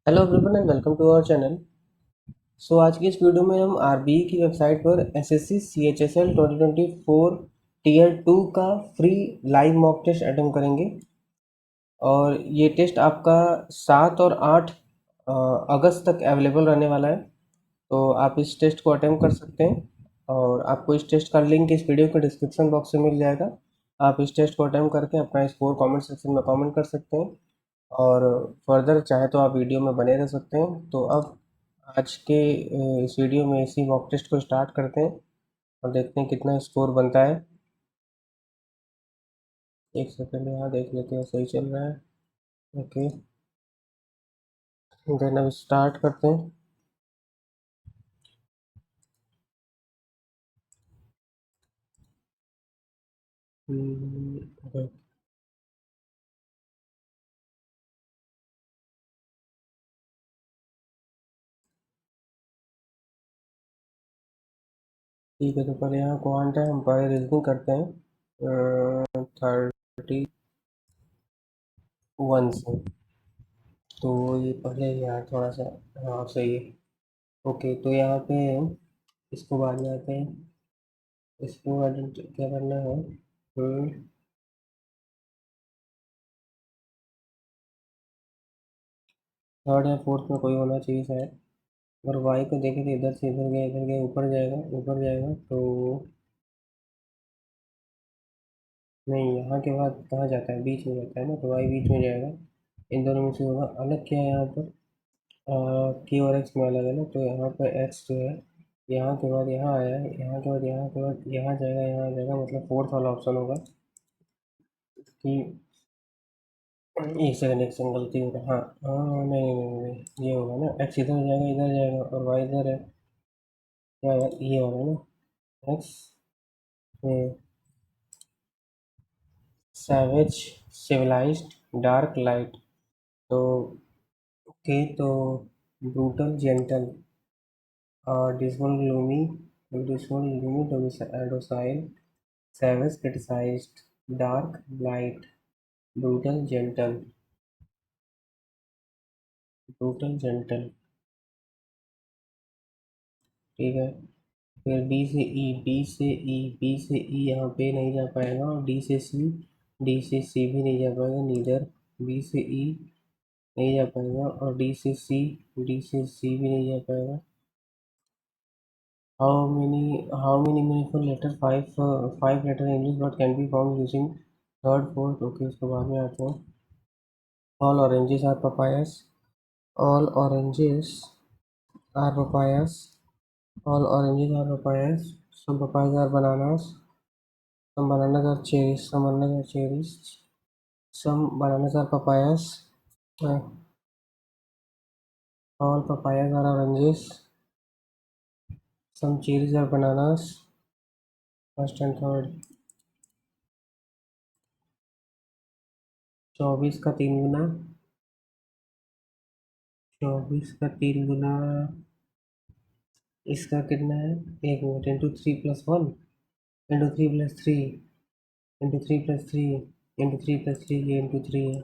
Hello everyone and welcome to our channel. आज की इस वीडियो में हम आरबीई की वेबसाइट पर एसएससी सीएचएसएल 2024 टीयर 2 का free live mock test attempt करेंगे और ये टेस्ट आपका 7 और 8 अगस्त तक अवेलेबल रहने वाला है। तो आप इस टेस्ट को अटेम्प्ट कर सकते हैं और आपको इस टेस्ट का लिंक इस वीडियो के डिस्क्रिप्शन बॉक्स में मिल जाएगा। आप इस टेस्ट को अटेम्प्ट करके अपना स्कोर कमेंट सेक्शन में कमेंट कर सकते हैं और फर्दर चाहे तो आप वीडियो में बने रह सकते हैं। तो अब आज के इस वीडियो में इसी मॉक टेस्ट को स्टार्ट करते हैं और देखते हैं कितना स्कोर बनता है। एक सेकंड यहाँ देख लेते हैं सही चल रहा है। ओके, देन अब स्टार्ट करते हैं। ओके, ठीक है। तो पहले यहाँ क्वांट है, हम पहले रीजनिंग करते हैं 31 से। तो ये पहले यहाँ थोड़ा सा, हाँ सही है। ओके, तो यहाँ पे इसको बाद में आते हैं। इसको क्या करना है? थर्ड या फोर्थ में कोई होना चाहिए शायद। अगर वाई को देखें तो इधर से इधर गया, ऊपर जाएगा तो नहीं। यहाँ के बाद कहाँ जाता है? बीच में जाता है ना, तो वाई बीच में जाएगा। इन दोनों में से होगा। अलग क्या है यहाँ पर? के और एक्स में अलग है ना, तो यहाँ पर एक्स जो है यहाँ के बाद यहाँ आया है, यहाँ के बाद यहाँ जाएगा, यहाँ जाएगा, मतलब फोर्थ वाला ऑप्शन होगा कि एक सेकंड गलती हो रहा है। हाँ हाँ, नहीं, ये होगा ना, एक्स इधर जाएगा और वाई इधर है। क्या है? ये होगा ना, x savage, civilised, dark light. तो ओके, तो brutal gentle, dismal gloomy docile, savage criticised, dark light, brutal gentle. ठीक है। फिर बी से ई यहाँ पे नहीं जा पाएगा, और डी से सी भी नहीं जा पाएगा नीदर। बी से ई नहीं जा पाएगा और डी से सी भी नहीं जा पाएगा। How many meaningful letter, five letter English word can be found using third fourth. Okay, उसके बाद में आते हैं। All oranges are papayas, all oranges are papayas, all oranges are papayas, some papayas are bananas, some bananas are cherries, some bananas are papayas, all papayas are oranges, some cherries are bananas, first and third. 24 का 3 गुना, 24 का 3 गुना इसका कितना है? एक minute, into 3 + 1, into 3 + 3, ये into 3 है।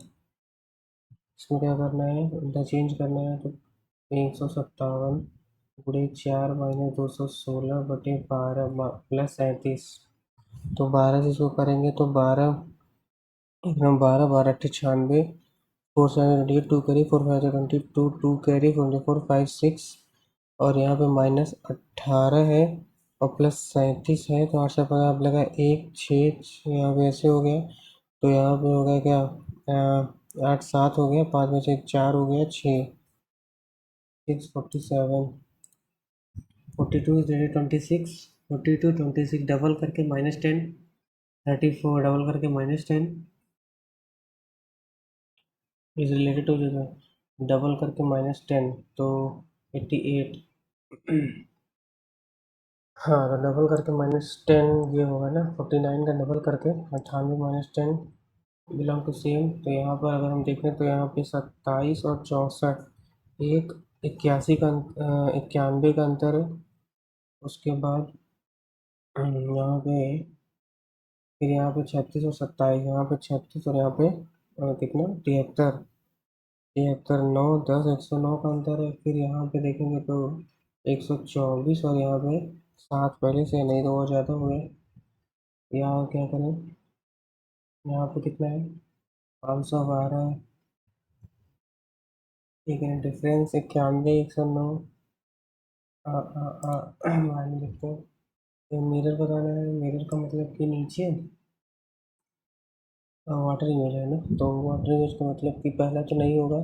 इसमें क्या करना है? इंटरचेंज करना है। तो 157 गुणे 4 - 216 बटे 12 + 37। तो 12 से इसको करेंगे तो 12 4 7 28, 2 कैरी, 4 5 22, 2 कैरी, 4 5 6, और यहाँ पे -18 है और +37 है। तो 8 से पता आप लगा 1 6 यहाँ पे ऐसे हो गया। तो यहाँ पे हो गया क्या? 8 7 हो गया, 5 में से 1 4 हो गया, 6 6 47। 42 इज रेडी 26, 42 26 डबल करके -10, 34 डबल करके -10 इज रिलेटेड टू डबल करके -10, तो 88। हाँ, तो डबल करके -10 ये होगा ना, 49 का डबल करके 98 - 10 बिलोंग टू सेम। तो यहाँ पर अगर हम देखें तो यहाँ पे 27 और 64, एक 91 का अंतर है। उसके बाद यहाँ पे, फिर यहाँ पे 36 और 27, यहाँ पे 36 और यहाँ पे कितना? 73। 73 9 10 109 का अंतर है। फिर यहाँ पे देखेंगे तो 124 और यहाँ पे 7 पहले से नहीं तो और ज़्यादा हुए। यहाँ क्या करें, यहाँ पे कितना है 512, ठीक है। डिफरेंस 91 109 मान लिखते हैं। तो मिरर बताना है, मिरर का मतलब कि नीचे वाटर इमेज है ना, तो वाटर इमेज का मतलब कि पहला तो नहीं होगा,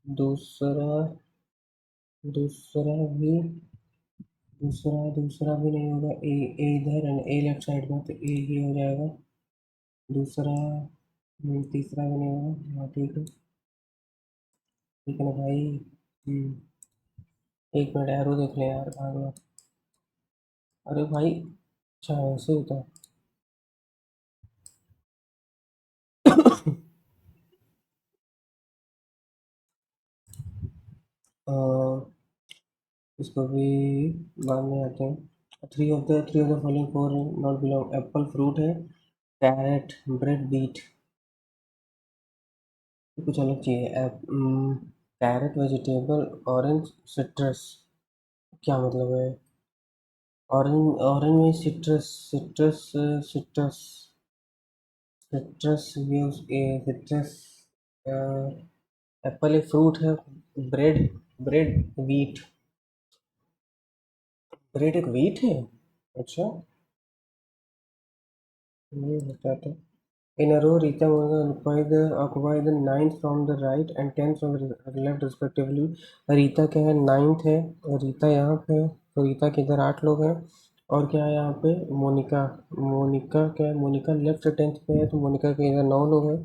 दूसरा दूसरा भी दूसरा भी नहीं होगा। ए ए इधर है ना, ए लेफ्ट साइड में, तो ए ही हो जाएगा। दूसरा तीसरा भी नहीं होगा। हाँ ठीक है ना भाई। हम्म, एक मिनट एरो देख ले यार, आ गया। अरे भाई, अच्छा ऐसे होता है। अ, इसको भी बाद में आते हैं। Three of the following four not belong, Apple fruit है, कैरेट ब्रेड बीट, कुछ अलग चाहिए। कैरेट वेजिटेबल, ऑरेंज सिट्रस, क्या मतलब है? ऑरेंज ऑरेंज में citrus citrus citrus citrus use a citrus. Apple एक फ्रूट है। ब्रेड ब्रेड व्हीट, ब्रेड एक व्हीट है। अच्छा, ये बताते। In a row, Rita Morgan occupied the ninth from the right and tenth from the left respectively. Rita क्या है, ninth है, और रीता यहाँ पे है, तो रीता के इधर 8 लोग हैं। और क्या है यहाँ पे, मोनिका। मोनिका क्या है, मोनिका लेफ्ट से 10th पे है, तो मोनिका के इधर 9 लोग हैं।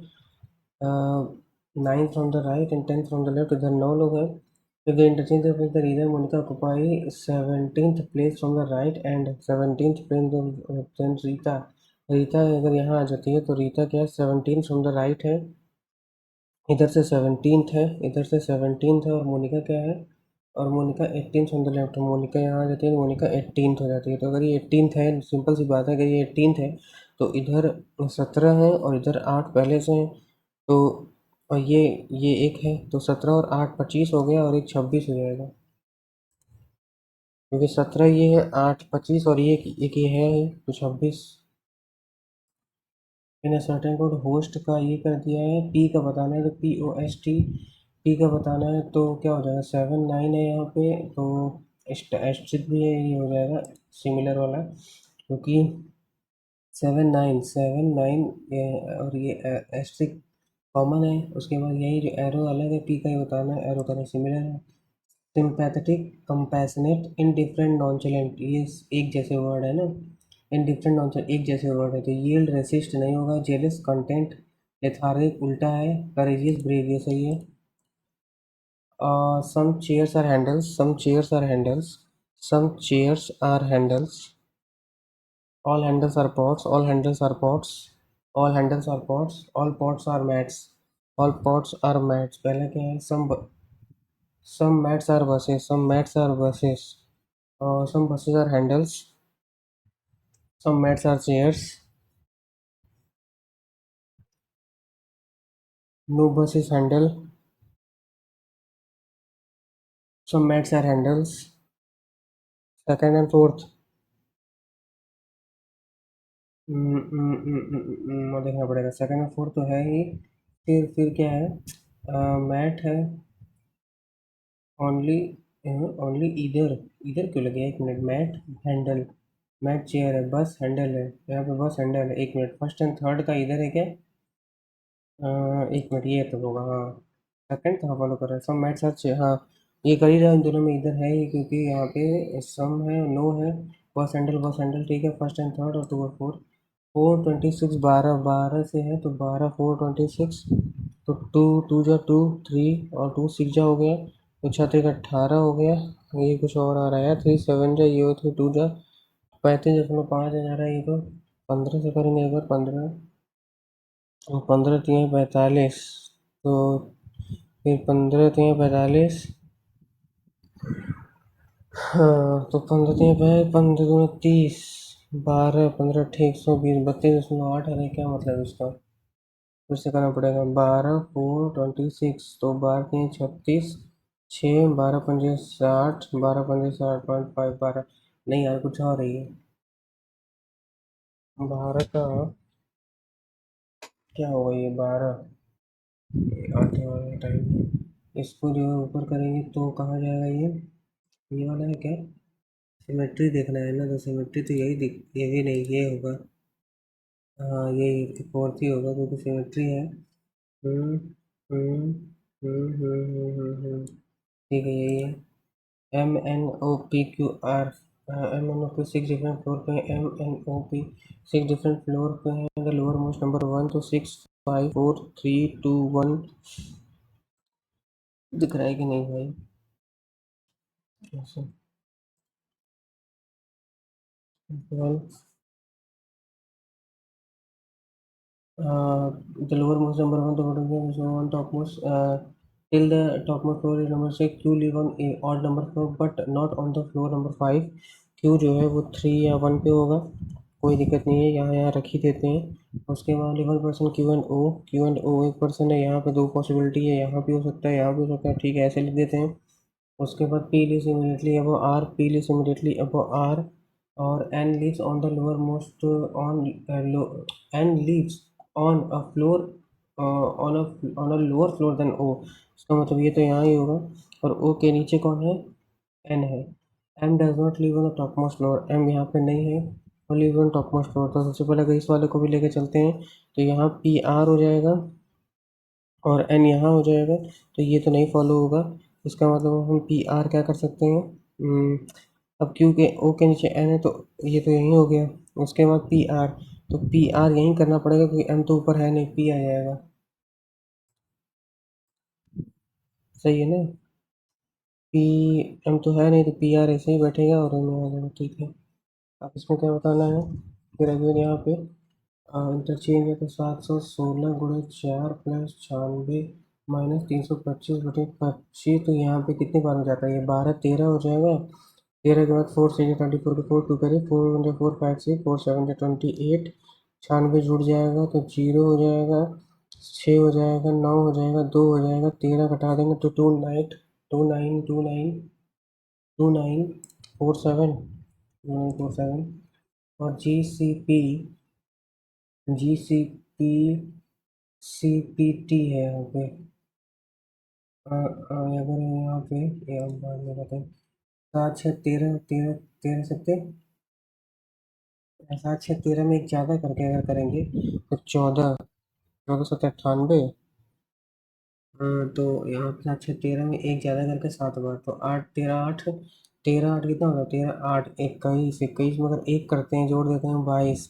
Ninth from the right and 10th from the left, इधर 9 लोग हैं। If the interchange of the reader Monica occupy 17th place from the right and 17th place then Rita। Rita अगर यहाँ आ जाती है तो रीता क्या है, 17 फ्रॉम द राइट है, इधर से 17th है, इधर से 17th है। और मोनिका क्या है, और Monica 18th from the left. Monica यहाँ आ जाती है तो मोनिका 18th हो जाती है। तो अगर ये 18th है, सिंपल सी बात है, अगर ये 18th है तो इधर 17 है और इधर 8 पहले से हैं। तो और ये एक है, तो 17 और 8 25 हो गया, और एक 26 हो जाएगा, क्योंकि 17 ये है, 8 25, और ये एक ये है तो 26। मैंने सर्टेन कोड होस्ट का ये कर दिया है, पी का बताना है, तो पी का बताना है, तो क्या हो जाएगा, 7 9 है यहाँ पे, तो एस्ट्रिक भी है, ये हो जाएगा सिमिलर वाला, क्योंकि 7 9 और ये एस्ट्रिक कॉमन है। उसके बाद यही जो एरो अलग है, पी का ही बताना है, एरो का सिमिलर है। सिंपैथेटिक, कंपैशनेट, इनडिफरेंट, नॉनचलेंट, ये एक जैसे वर्ड है ना। इनडिफरेंट नॉनचलेंट एक जैसे वर्ड है, तो यील्ड रेसिस्ट नहीं होगा। जेलस कंटेंट, लेथार्गिक उल्टा है, करेजियस ब्रेव ये सही है। Some chairs are handles, some chairs are handles, all handles are pots, all pots are mats, पहले क्या है, some mats are buses, some buses are handles, some mats are chairs, no bus is handle, some mats are handles, second and fourth। देखना पड़ेगा, second और fourth तो है ही। फिर क्या है, मैट है, ओनली ओनली इधर, इधर क्यों लगे, एक minute, mat handle, mat chair है, बस हैंडल है, यहाँ पे बस हैंडल है, एक मिनट, फर्स्ट एंड थर्ड का इधर है क्या? एक मिनट, ये तो होगा, हाँ सेकंड कहाँ फॉलो कर रहा है, सम मैट सच, हाँ ये कर ही रहा है, इन दोनों में इधर है ही, क्योंकि यहाँ पे सम है, नो है, बस हैंडल ठीक है, फर्स्ट एंड थर्ड, और टू और फोर। 426, 12 से है, तो 12 426, तो टू टू जा टू, थ्री और टू सिक्स जा हो गया, तो छः 18 हो गया। ये कुछ और आ रहा है, 3 7 जा, ये थ्री टू जा 35.5 जा रहा है, ये तो 15 से करेंगे एक बार, 15, तो 15 3 45, तो फिर 15 3 45, हाँ तो 15 3 15 दूनी 30, 12 15 120 32.8 है, क्या मतलब इसका? फिर से करना पड़ेगा। 12 4 26, तो 12 3 36, 6 12 5 60, 12 5 60, 5 12। नहीं यार, कुछ और है ये। 12 का क्या होगा ये? 12 आते वाला टाइम, इसको जो है ऊपर करेंगे तो कहाँ जाएगा ये वाला है क्या? सिमेट्री देखना है ना, तो सिमेट्री तो यही दिख, ये भी नहीं, ये होगा। हाँ, यही फोर्थ ही होगा क्योंकि सिमेट्री है। हम्म हम्म ठीक है, यही है। MNOPQR, MNOP 6 डिफरेंट फ्लोर पे है। MNOP 6 डिफरेंट फ्लोर पे है। द लोअर मोस्ट नंबर 1, तो 6 5 4 3 2 1 दिख रहा है कि नहीं भाई? ऐसे 1, the lowermost number on the bottom floor is on topmost, till the topmost floor is number 6. Q live on a odd number floor but not on the floor number 5. Q जो है वो 3 या 1 पे होगा, कोई दिक्कत नहीं है, यहाँ यहाँ रख ही देते हैं। उसके बाद लिवन पर्सन Q एंड O एक पर्सन है, यहाँ पे दो पॉसिबिलिटी है, यहाँ भी हो सकता है, यहाँ भी हो सकता है, ठीक है, ऐसे लिख देते हैं। उसके बाद P lives immediately above R, P lives immediately above R, और N lives on the lower most N lives on a floor on a lower floor than O। इसका मतलब ये तो यहाँ ही होगा। और O के नीचे कौन है? N है। M does not live on the topmost floor, M यहाँ पे नहीं है, वो live on topmost floor। तो सबसे पहले अगर इस वाले को भी लेके चलते हैं तो यहाँ पी आर हो जाएगा और एन यहाँ हो जाएगा, तो ये तो नहीं फॉलो होगा। इसका मतलब हम पी आर क्या कर सकते हैं? अब क्यू के ओ के नीचे एन है, तो ये तो यहीं हो गया। उसके बाद पी आर, तो पी आर यहीं करना पड़ेगा क्योंकि एम तो ऊपर है नहीं, पी आ जाएगा। सही है ना? पी एम तो है नहीं, तो पी आर ऐसे ही बैठेगा और एम आ जाएगा, ठीक है। अब इसमें क्या बताना है? फिर अगेन यहाँ पे इंटरचेंज है, तो 716 × 4 प्लस 96 माइनस 325/25, तो यहाँ पे कितने बार हो जाता है? ये 12 13 हो जाएगा। 13 के बाद 4 6 24 के 4 2 करें, 4 × 4 5 6, 4 7 28, 96 जुड़ जाएगा तो 0 हो जाएगा, 6 हो जाएगा, 9 हो जाएगा, 2 हो जाएगा, 13 घटा देंगे तो 2947 और GCP है यहाँ पे। अगर यहाँ पे ये हम बाद में बताएं। 7 6 13 13 में एक ज़्यादा करके अगर करेंगे तो 14 14 7 98। तो यहाँ पे 7 6 13 में एक ज़्यादा करके 7 बार, तो 8 13 8, 13 8 कितना होगा? 13 8 21 21 में अगर एक करते हैं, जोड़ देते हैं 22,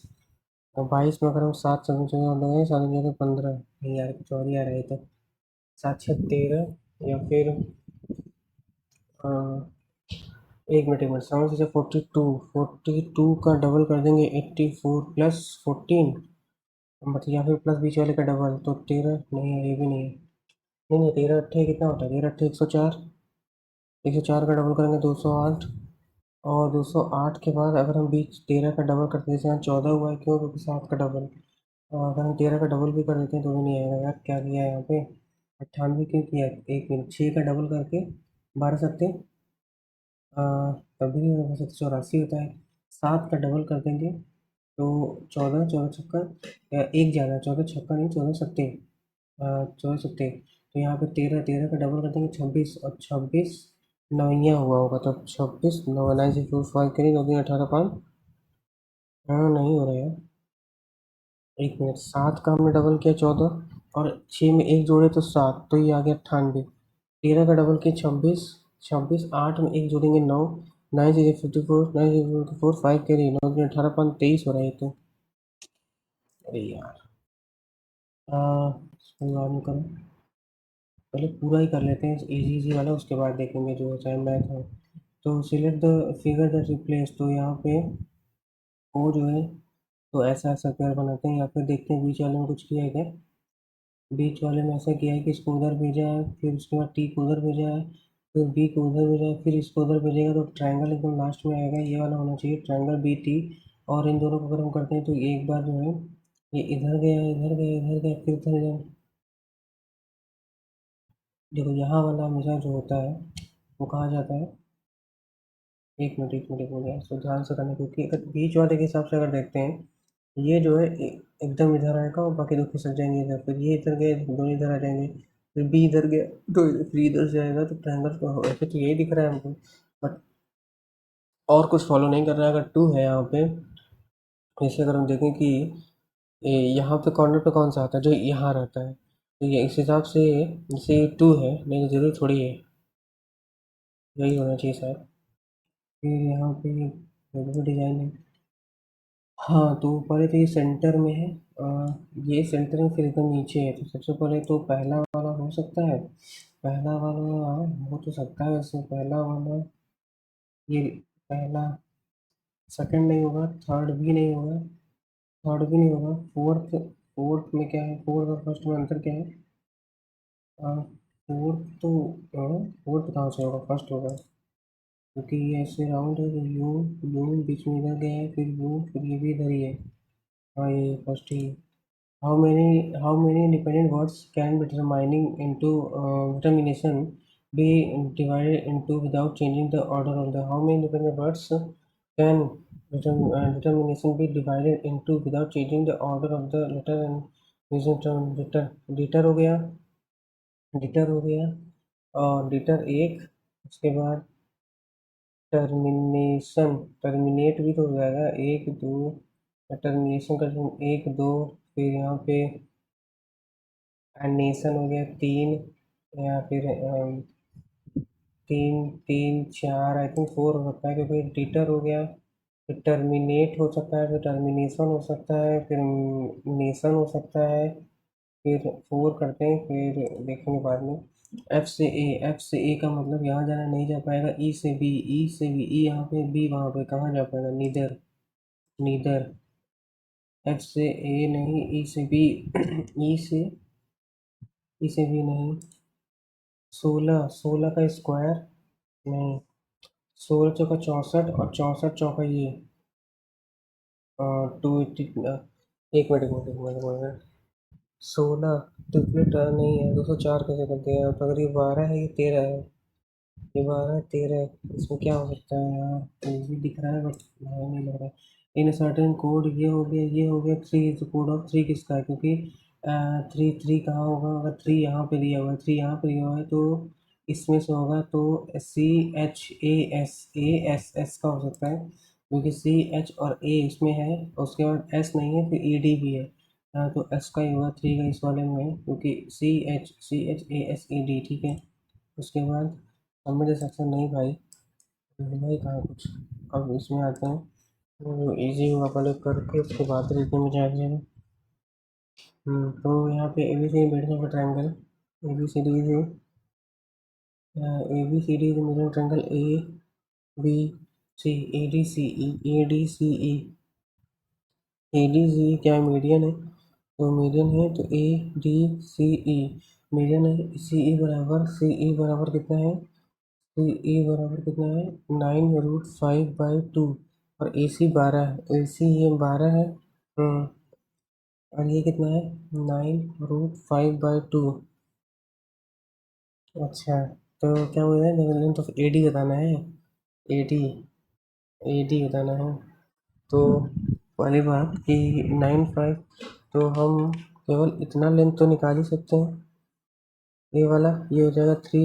और 22 में अगर हम 7 7 लगाए, 7 जगह 15, नहीं यार कुछ और ही आ रहा है। तो 7 6 13 या फिर अ, एक मिनट 7 से 42 का डबल कर देंगे 84 प्लस 14, मतलब या फिर प्लस बीच वाले का डबल, तो 13 नहीं है, ये भी नहीं है। नहीं नहीं, 13 8 कितना होता है? 13 8 104, 104 का डबल करेंगे 208, और 208 के बाद अगर हम बीच 13 का डबल करते हैं, जैसे यहाँ 14 हुआ है, क्यों? क्योंकि 7 का डबल। और अगर हम 13 का डबल भी कर देते हैं तो भी नहीं आएगा यार, क्या किया है यहाँ पे? 98 क्यों किया? 1 मिनट, 6 का डबल करके 12 तभी नहीं हो सकता, 84 होता है। 7 का डबल कर देंगे तो 14 14 छक्का, एक ज़्यादा, 14 छक्का नहीं, 14 सत्ते, 14 सत्ते। तो यहाँ पे 13 13 का डबल कर देंगे 26, और 26 नवैया हुआ होगा, तो 26 9 9 से 4 5 करेंगे, 2 3 18 5। हाँ, नहीं हो रहा है। 1 मिनट, 7 का हमने डबल किया 14, और 6 में एक जोड़े तो 7, तो ये आ गया 98। 13 का डबल किया 26, 26 8 में एक जोड़ेंगे 9, 9 से 54, 9 से 54 5 करिए, 9 में 18 5 23 हो रहा है ये तो। अरे यार, इसको बाद में करो, पहले पूरा ही कर लेते हैं इजी इजी वाला, उसके बाद देखेंगे जो चाहे मैथ हो। तो select the figure that replace, तो यहाँ पे वो जो है, तो ऐसा ऐसा पेयर बनाते हैं, या फिर देखते हैं बीच वाले में कुछ किया है क्या। बीच वाले में ऐसा किया है कि इसको उधर भेजा है, फिर उसके बाद टी को उधर भेजा है, फिर बी को उधर भेजा है, फिर इसको उधर भेजेगा, तो ट्रायंगल एकदम लास्ट में आएगा, ये वाला होना चाहिए ट्रायंगल बी टी। और इन दोनों को अगर हम करते हैं तो एक बार जो है ये इधर गया, इधर गया, इधर गया, फिर इधर गया। देखो यहाँ वाला हमेशा जो होता है वो कहाँ जाता है, एक मिनट एक मिनट एक मिनट, इसको ध्यान से करना, क्योंकि अगर बीच वाले के हिसाब से अगर देखते हैं, ये जो है एकदम इधर आएगा और बाकी दो खिसक जाएंगे इधर, फिर ये इधर गए दोनों इधर आ जाएंगे, फिर बी इधर गया तो फिर इधर से आएगा, तो ट्रायंगल तो ऐसे तो यही दिख रहा है हमको, बट और कुछ फॉलो नहीं कर रहा है। अगर टू है यहाँ पे, जैसे अगर हम देखें कि यहाँ पे कॉर्नर पे कौन सा आता है, जो यहाँ रहता है, तो ये इस हिसाब से जैसे टू है, नहीं ज़रूरी थोड़ी है, यही होना चाहिए शायद। फिर यहाँ पे डिज़ाइन है, हाँ तो पहले तो ये सेंटर में है, ये सेंटर में फिर एकदम नीचे है, तो सबसे पहले तो पहला वाला हो सकता है, पहला वाला हो तो सकता है, वैसे पहला वाला, ये पहला, सेकंड नहीं होगा, थर्ड भी नहीं होगा, थर्ड भी नहीं होगा, फोर्थ, फोर्थ में क्या है, फोर्थ और फर्स्ट में अंतर क्या है, फोर्थ तो, फोर्थ कहाँ से होगा, फर्स्ट होगा, क्योंकि ये ऐसे राउंड है, तो यू, यू बीच में इधर गया है, फिर यू, फिर ये भी इधर ही है, हाँ ये फर्स्ट ही है। How many independent words can determining into determination be divided into without changing the order of the, how many independent words can determination be divided into without changing the order of the letter and using term deter, deter हो गया, deter हो गया, और deter एक, उसके बाद termination, terminate भी तो हो जाएगा, एक दो, टर्मिनेशन का एक दो, फिर यहाँ पे नेशन हो गया तीन, या फिर तीन तीन चार, आई थिंक फोर हो सकता है, क्योंकि टीटर हो गया, फिर टर्मिनेट हो सकता है, फिर टर्मिनेशन हो सकता है, फिर नेशन हो सकता है, फिर फोर करते हैं, फिर देखेंगे बाद में। एफ से ए, एफ से ए का मतलब यहाँ जाना नहीं जा पाएगा, ई से बी, ई से बी, ई यहाँ पे, बी वहाँ पे, कहाँ जा पाएगा, नीदर, नीदर, एफ से ए नहीं, ई से बी, ई से, ई से बी नहीं, सोलह, सोलह का स्क्वायर नहीं, सोलह चौका चौंसठ, और चौंसठ चौका ये 280, एक मिनट एक मिनट एक मिनट एक मिनट, सोलह ट्रिपलेट नहीं है, 204 कैसे करते हैं आप, अगर ये 12 है, ये 13 है, ये 12 13 है, इसमें क्या हो सकता है यार, ये भी दिख रहा है बट नहीं लग रहा है। इन सर्टेन कोड, ये हो गया, ये हो गया, three is code of three किसका है, क्योंकि थ्री, थ्री कहाँ होगा, अगर थ्री यहाँ पे दिया हुआ है, थ्री यहाँ पे दिया हुआ है, तो इसमें से होगा, तो C H A S, A S S का हो सकता है, क्योंकि सी एच और ए इसमें है, और उसके बाद एस नहीं है, फिर ई डी भी है, तो एस का ही होगा, थ्री का इस वाले में है, क्योंकि C H A S E D, ठीक है। उसके बाद सबमिट सेक्शन नहीं भाई, भाई कहाँ कुछ, अब इसमें आते हैं, तो इजी होगा, पहले करके उसके बाद तरीके में जाएगा। तो यहाँ पे ए बी सी बैठने का triangle, A B C D है, A B C D middle triangle, A B C, A D C E, A D C E, A D C E क्या है, मीडियन है, तो मीडियन है, तो A D C E median है, सी E बराबर, सी E बराबर कितना है, सी ई बराबर कितना है, 9√5/2, और ए सी 12 है, ए सी ये 12 है, और ये कितना है, 9√5/2, अच्छा, तो क्या बोल रहे हैं, लेंथ ऑफ ए डी बताना है, ए डी, ए डी बताना है, तो पहली बात कि 9.5, तो हम केवल इतना लेंथ तो निकाल ही सकते हैं, ये वाला, ये हो जाएगा थ्री,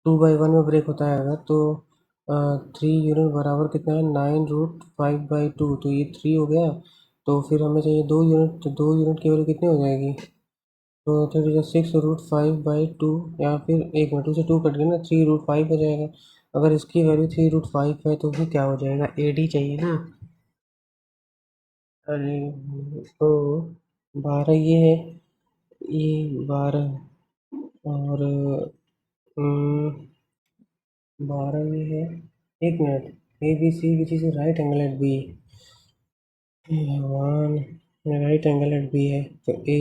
2/1 में ब्रेक होता है अगर, तो थ्री यूनिट बराबर कितना है, 9√5/2, तो ये थ्री हो गया, तो फिर हमें चाहिए दो यूनिट, तो दो यूनिट की वैल्यू कितनी हो जाएगी, तो 6√5/2, या फिर एक मिनट, टू से टू कट गया ना, 3√5 हो जाएगा, अगर इसकी वैल्यू 3√5 है, तो फिर क्या हो जाएगा, ए डी चाहिए ना, अरे तो 12 ये है, ये 12, और 12 ये है, एक minute, A B C which is right angle at B, भगवान, राइट एंगल एट बी है, तो A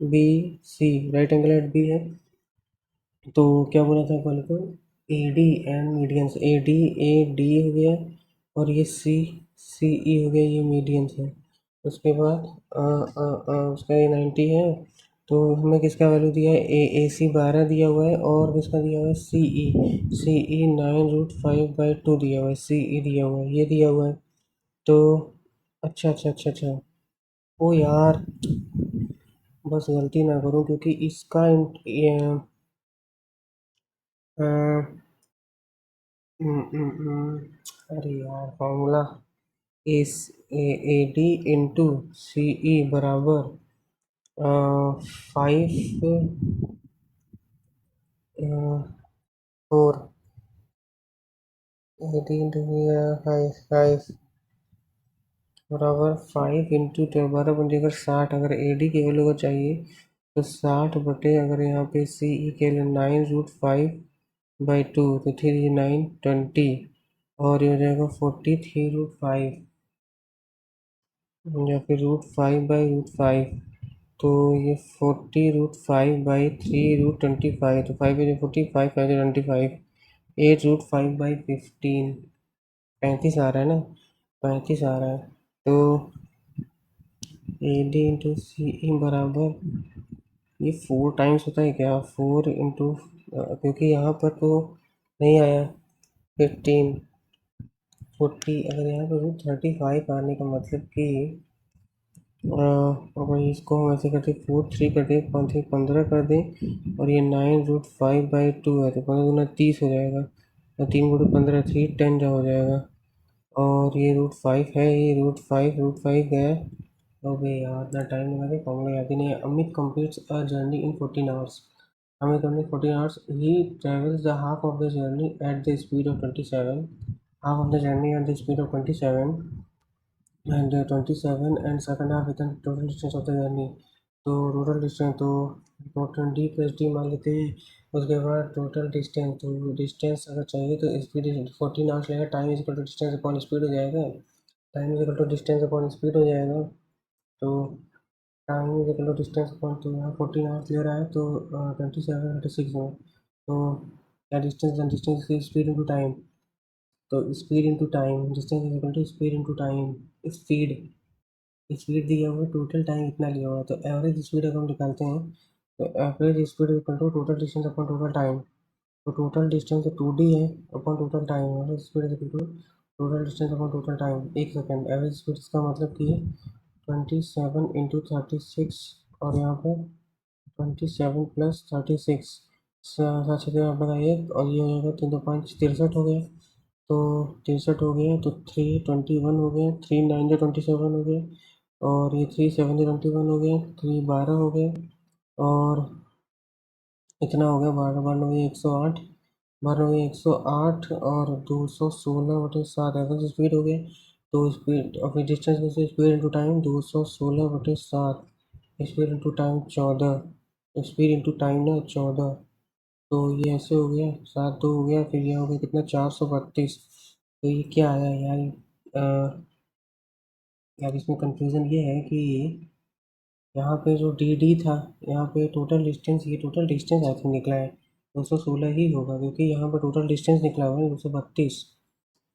B C right angle at B है, तो क्या बोला था पहले, तो A D and medians, A D हो गया, और ये सी सी ई हो गया, ये मीडियंस है। उसके बाद उसका ये 90 है, तो हमें किसका वैल्यू दिया है, ए सी 12 दिया हुआ है, और किसका दिया हुआ है, सी ई 9√5/2 दिया हुआ है, सी ई दिया हुआ है, ये दिया हुआ है। तो अच्छा अच्छा अच्छा अच्छा, ओ यार, बस गलती ना करूँ, क्योंकि इसका अ, अरे यार, formula S A D into C E बराबर 4 ए डी इंटू 5 बराबर 5 इंटू 12 अगर 60, अगर ए डी की वैल्यू को चाहिए तो 60 बटे, अगर यहाँ पे सी ई के लिए 9√5/2, तो 3 9 20, और ये हो जाएगा 43√5, या फिर √5/√5, तो ये 40√5/3√25, तो 5 5 25, 8√5/15, 35 आ रहा है ना, 35 आ रहा है। तो A D into C E बराबर, ये 4 टाइम्स होता है क्या, 4 इंटू, क्योंकि यहाँ पर तो नहीं आया, 15 40, अगर यहाँ पर √35 आने का मतलब कि अगर इसको हम ऐसे करते, 4 3 कर दें, 5 3 15 कर दें, और ये 9√5/2 है, तो 15 दूना 30 हो जाएगा, और 3 × 15 3 10 हो जाएगा, और ये √5 है, ये √5 गया। अबे यार, इतना टाइम लगा के फॉर्मूला याद ही नहीं है। Amit completes a journey in 14 hours. Amit completes 14 hours. He travels the half of the journey at the speed of 27. Half of the journey at the speed of 27, and 27 and second half with the total distance of the journey. तो total distance तो total D plus D मान लेते हैं। उसके बाद total distance, तो distance अगर चाहिए तो स्पीड 14 आवर्स लगेगा, time is equal to distance upon speed हो जाएगा, time is equal to distance upon speed हो जाएगा। तो time is equal to distance upon, तो यहाँ 14 आवर्स ले रहा है, तो 27 में, तो क्या distance, distance speed into time, तो speed into time, distance is equal to speed into time. Speed speed दिया हुआ है, टोटल टाइम इतना लिया हुआ है, तो एवरेज स्पीड अगर हम निकालते हैं, तो average speed equal to total distance upon total time. तो टोटल डिस्टेंस 2D है upon total time, average speed equal to total distance upon total time. 1 second, average speed का मतलब कि 27 × 36, और यहाँ पर 27 + 36, सात छः आप लगाइए, और ये हो जाएगा 3 2 5 63 हो गया, तो 63 हो गया, तो 3 21 हो गया, 3 9 27 हो गया, और ये 3 7 21 हो गया, 3 12 हो गया, और इतना हो गया, 12 12 108, 12 108, और 216/7 एवरेज स्पीड हो गया। तो स्पीड और फिर डिस्टेंस में से speed into time, 216/7, speed into time 14, speed into time ना 14, तो ये ऐसे हो गया, 7 2 हो गया, फिर ये हो गया कितना, 432। तो ये क्या आया यार, यार इसमें कंफ्यूजन ये है कि यहाँ पे जो डी डी था, यहाँ पे टोटल डिस्टेंस, ये टोटल डिस्टेंस आई थिंक निकला है 216 ही होगा, क्योंकि यहाँ पर टोटल डिस्टेंस निकला हुआ है 232।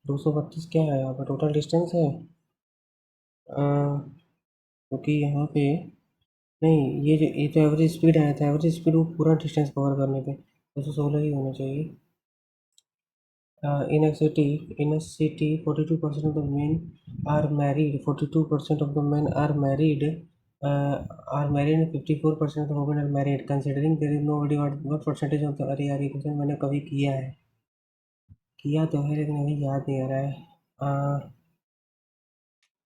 232 क्या है यहाँ पर, टोटल डिस्टेंस है, क्योंकि यहाँ पे नहीं, ये तो एवरेज स्पीड आया था, एवरेज स्पीड वो पूरा डिस्टेंस कवर करने पे 216 ही होना चाहिए। in a city 42% of the men are married, 42% of the men are married and 54% of the women are married, considering there is nobody, what percentage of the, अरे यार, ये question मैंने कभी किया है, किया तो है लेकिन अभी याद नहीं आ रहा है।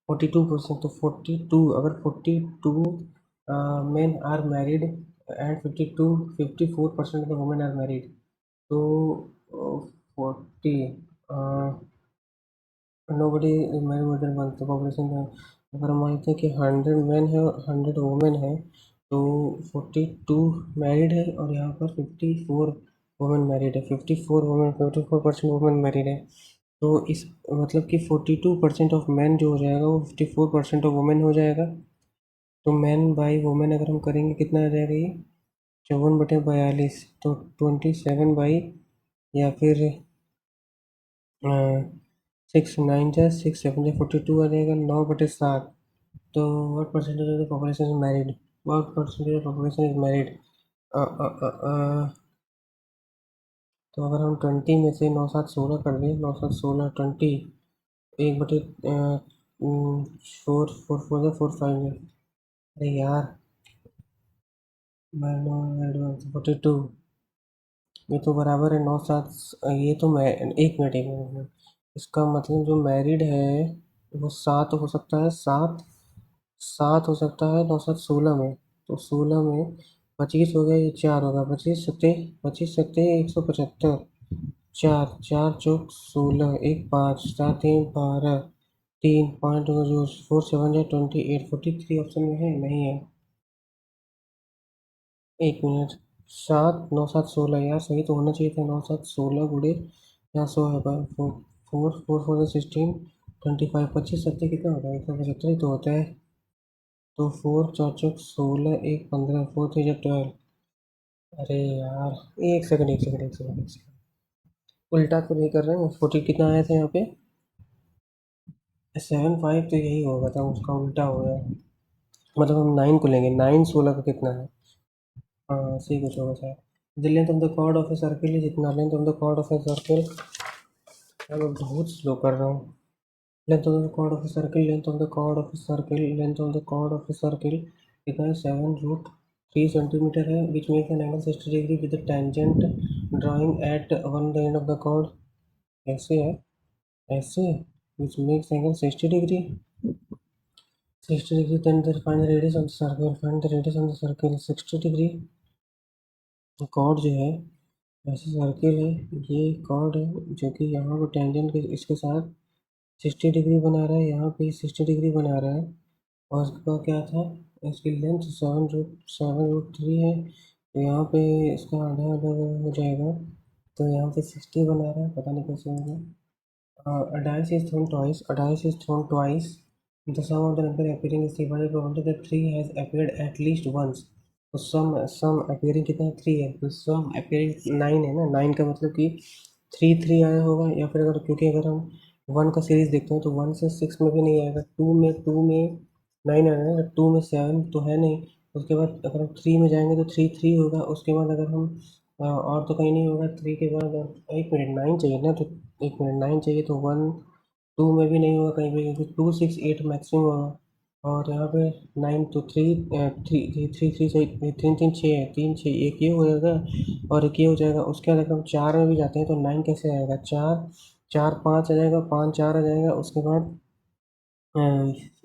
42%, तो 42, अगर 42 men are married and 54% of the women are married, तो 40, nobody is married more than one, तो पॉपुलेशन का, अगर हम मानते हैं कि 100 मैन है और 100 वुमेन है, तो 42 मैरिड है, और यहाँ पर 54 वुमेन मैरिड है, 54% वुमेन मैरिड है। तो इस मतलब कि 42% ऑफ मैन जो हो जाएगा वो 54% ऑफ वुमेन हो जाएगा। तो मैन बाई वुमेन अगर हम करेंगे कितना आ जाएगा ये, 54/42, तो 27 बाई, या फिर 6 9 जा 6 7 जा 42 आ जाएगा 9/7। तो what percentage of the population is married, what percentage of population is married. तो अगर हम 20 में से 9 7 16 कर दें, 9 7 16 20, 1/4 4 4 4 4 5 है। अरे यार, 42, ये तो बराबर है 9 7। ये तो मैं, एक मिनट, इसका मतलब जो मैरिड है वो 7 हो सकता है, 7 7 हो सकता है, 9 7 16 में। तो 16 में 25 हो गया, ये 4 होगा, 25 सत्ते 175। 4 4 चौक 16, 1 5 4 3 12, 3 पॉइंट जो 4 7 या 28, 43 ऑप्शन में है, नहीं है। एक मिनट, 7 9 7 16, यार सही तो होना चाहिए था। 9 7 16 गुड़े यहाँ 100 होगा, 4 4 4 16, 25, 25 सत्ते कितना होगा, 175 ही तो होता है। तो 4 4 16, 1 15, 4 3 12। अरे यार, एक सेकंड, उल्टा तो नहीं कर रहे हैं, 40 कितना आया था यहाँ पे, 7 5, तो यही होगा था, उसका उल्टा हो गया। मतलब हम 9 को लेंगे, 9 16 का कितना है। हाँ सही कुछ होगा शायद। The length of the chord of a circle है जितना, length of the chord of a circle, मैं बहुत स्लो कर रहा हूँ। Length of the chord of a circle, length of the chord of a circle, length of the chord of a circle कितना है, 7√3 centimetre है, which makes an angle 60 degree with the tangent drawing at one the end of the cord. ऐसे है, ऐसे, which makes angle 60 degree, 60 degree, then find the radius of the circle, find the radius of the circle 60 degree. Chord जो है, ऐसे circle है, ये cord है जो कि यहाँ पर टेंजेंट के इसके साथ 60 डिग्री बना रहा है, यहाँ पे 60 डिग्री बना रहा है। और उसके बाद क्या था, इसकी लेंथ 7√3 है, तो यहाँ पे इसका आधा आधा हो जाएगा। तो यहाँ पे 60 बना रहा है, पता नहीं कैसे होगा। A dice is thrown twice. A dice is thrown twice. The sum of the number appearing is divided by probability that three has appeared at least once. तो सम appearing कितना है, 3 है, तो सम appearing 9 है ना। 9 का मतलब कि 3 3 आया होगा, या फिर अगर, क्योंकि अगर हम 1 का सीरीज देखते हैं तो 1 से 6 में भी नहीं आएगा, 2 में 9 आ रहा है, 2 में 7 तो है नहीं। उसके बाद अगर हम 3 में जाएंगे तो 3 3 होगा। उसके बाद अगर हम और तो कहीं नहीं होगा 3 के बाद। और एक मिनट, 9 चाहिए ना, तो एक मिनट 9 चाहिए, तो 1 2 में भी नहीं होगा कहीं पे, क्योंकि 2 6 8 मैक्सिमम होगा। और यहाँ पे 9 तो 3 थ्री थ्री थ्री सही, 3 3 6 है, 3 6, एक ये हो जाएगा और एक ये हो जाएगा। उसके बाद अगर हम 4 में भी जाते हैं तो 9 कैसे आएगा, 4 4 5 आ जाएगा, 5 4 आ जाएगा। उसके बाद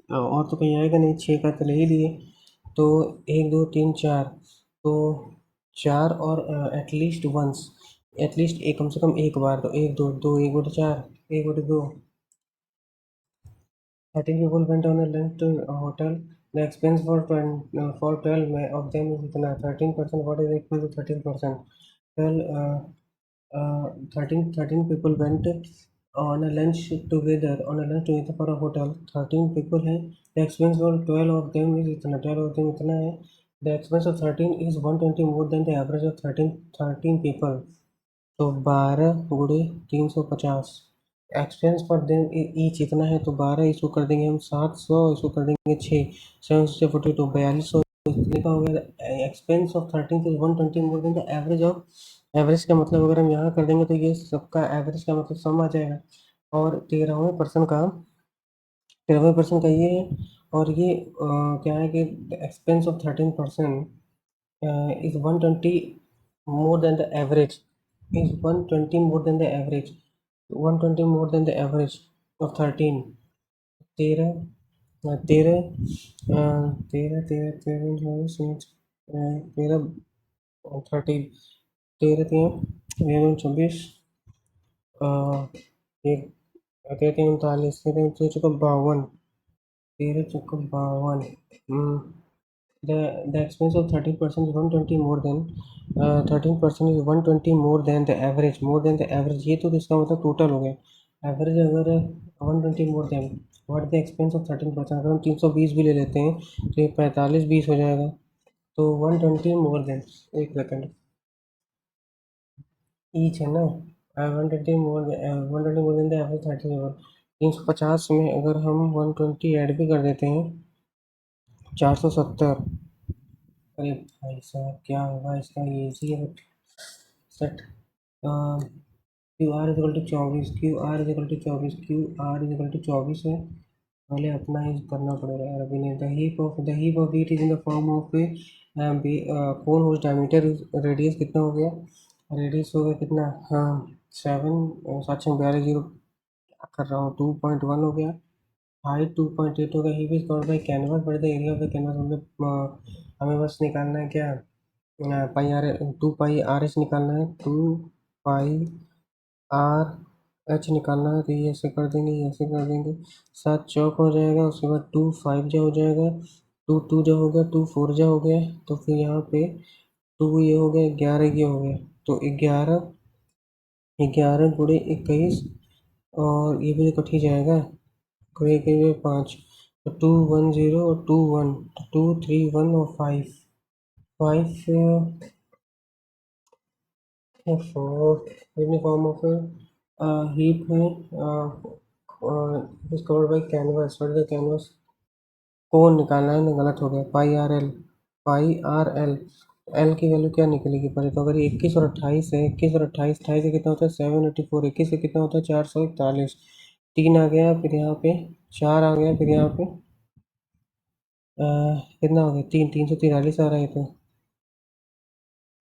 और तो कहीं आएगा नहीं, 6 का तो ले ही लिए। तो 1 2 3 4, तो 4 और एटलीस्ट वंस, एटलीस्ट एक, कम से कम एक बार, तो 1 2 2 1/4, 1/2। 13 people went on a lunch to a hotel. The expense for 12 of them is इतना 13%, what is equal to 13%। 12 13 people went on a lunch together for a hotel, 13 people हैं। The expense for 12 of them is इतना, 12 of them इतना है। The expense of 13 is 120 more than the average of 13 people। तो 12 गुड़े 350, expense per them each इतना है, तो 12 इसको कर देंगे हम 700, इसको कर देंगे 6, 742, 4200। इतने का हो गया। Expense of 13 is 120 more than the average of, average का मतलब अगर हम यहाँ कर देंगे तो ये सबका एवरेज का मतलब सम आ जाएगा। और 13वें पर्सन का ये है। और ये क्या है कि expense of 13% is 120 more than the average, is 120 more than the average, 120 more than the average of 13। 13 13 13 13 13 13 13 13 24, एक 13 39, 13 चौका 52, 13 चौका 52। The expense of 13% is 120 more than 13% is 120 more than the average, more than the average, ये तो इसका मतलब total हो गया। Average अगर 120 more than what the expense of 13%, अगर हम 320 भी ले लेते हैं तो ये 45 20 हो जाएगा। तो 120 मोर देन, एक सेकेंड, ईच है ना, 120 मोर देन द एवरेज 37। 350 में अगर हम 120 ऐड भी कर देते हैं 470। अरे भाई साहब क्या होगा इसका, ये इजी है set. Q R is equal to 24, Q R is equal to 24, Q R is equal to 24 है। पहले अपना ही करना पड़ेगा यार अभी नहीं। The heap of earth is in the form of a cone whose diameter radius कितना हो गया, रेडियस हो गया कितना, हाँ 7 742 कर रहा हूँ 2.1 हो गया। हाइट 2.8 हो गया। Heap is covered by canvas, but the area of the canvas मतलब हमें बस निकालना है क्या, पाई आर 2 पाई आर एच निकालना है। 2 पाई आर एच निकालना है तो ये ऐसे कर देंगे, ये ऐसे कर देंगे। 7 चौक हो जाएगा, उसके बाद 2 5 जा हो जाएगा, 2 2 जा हो गया, 2 4 जा हो गया। तो फिर यहाँ पे 2 ये हो गया, 11 ये हो गया। तो 11 11 गुणे 21, और ये भी कट ही जाएगा, कोई कोई 5। तो 2 1 0 और 2 1, तो 2 3 1 और 5 5 four in form of heap है, is covered by canvas, what is the canvas, कोण निकालना है ना, गलत हो गया। पाई आर एल की वैल्यू क्या निकलेगी पहले तो, अगर ये 21 और 28 है, 21 और 28, 28 से कितना होता है 784, 21 से कितना होता है 441। 3 आ गया, फिर यहाँ पे 4 आ गया, फिर यहाँ पे कितना हो गया, 3 343 आ रहा है तो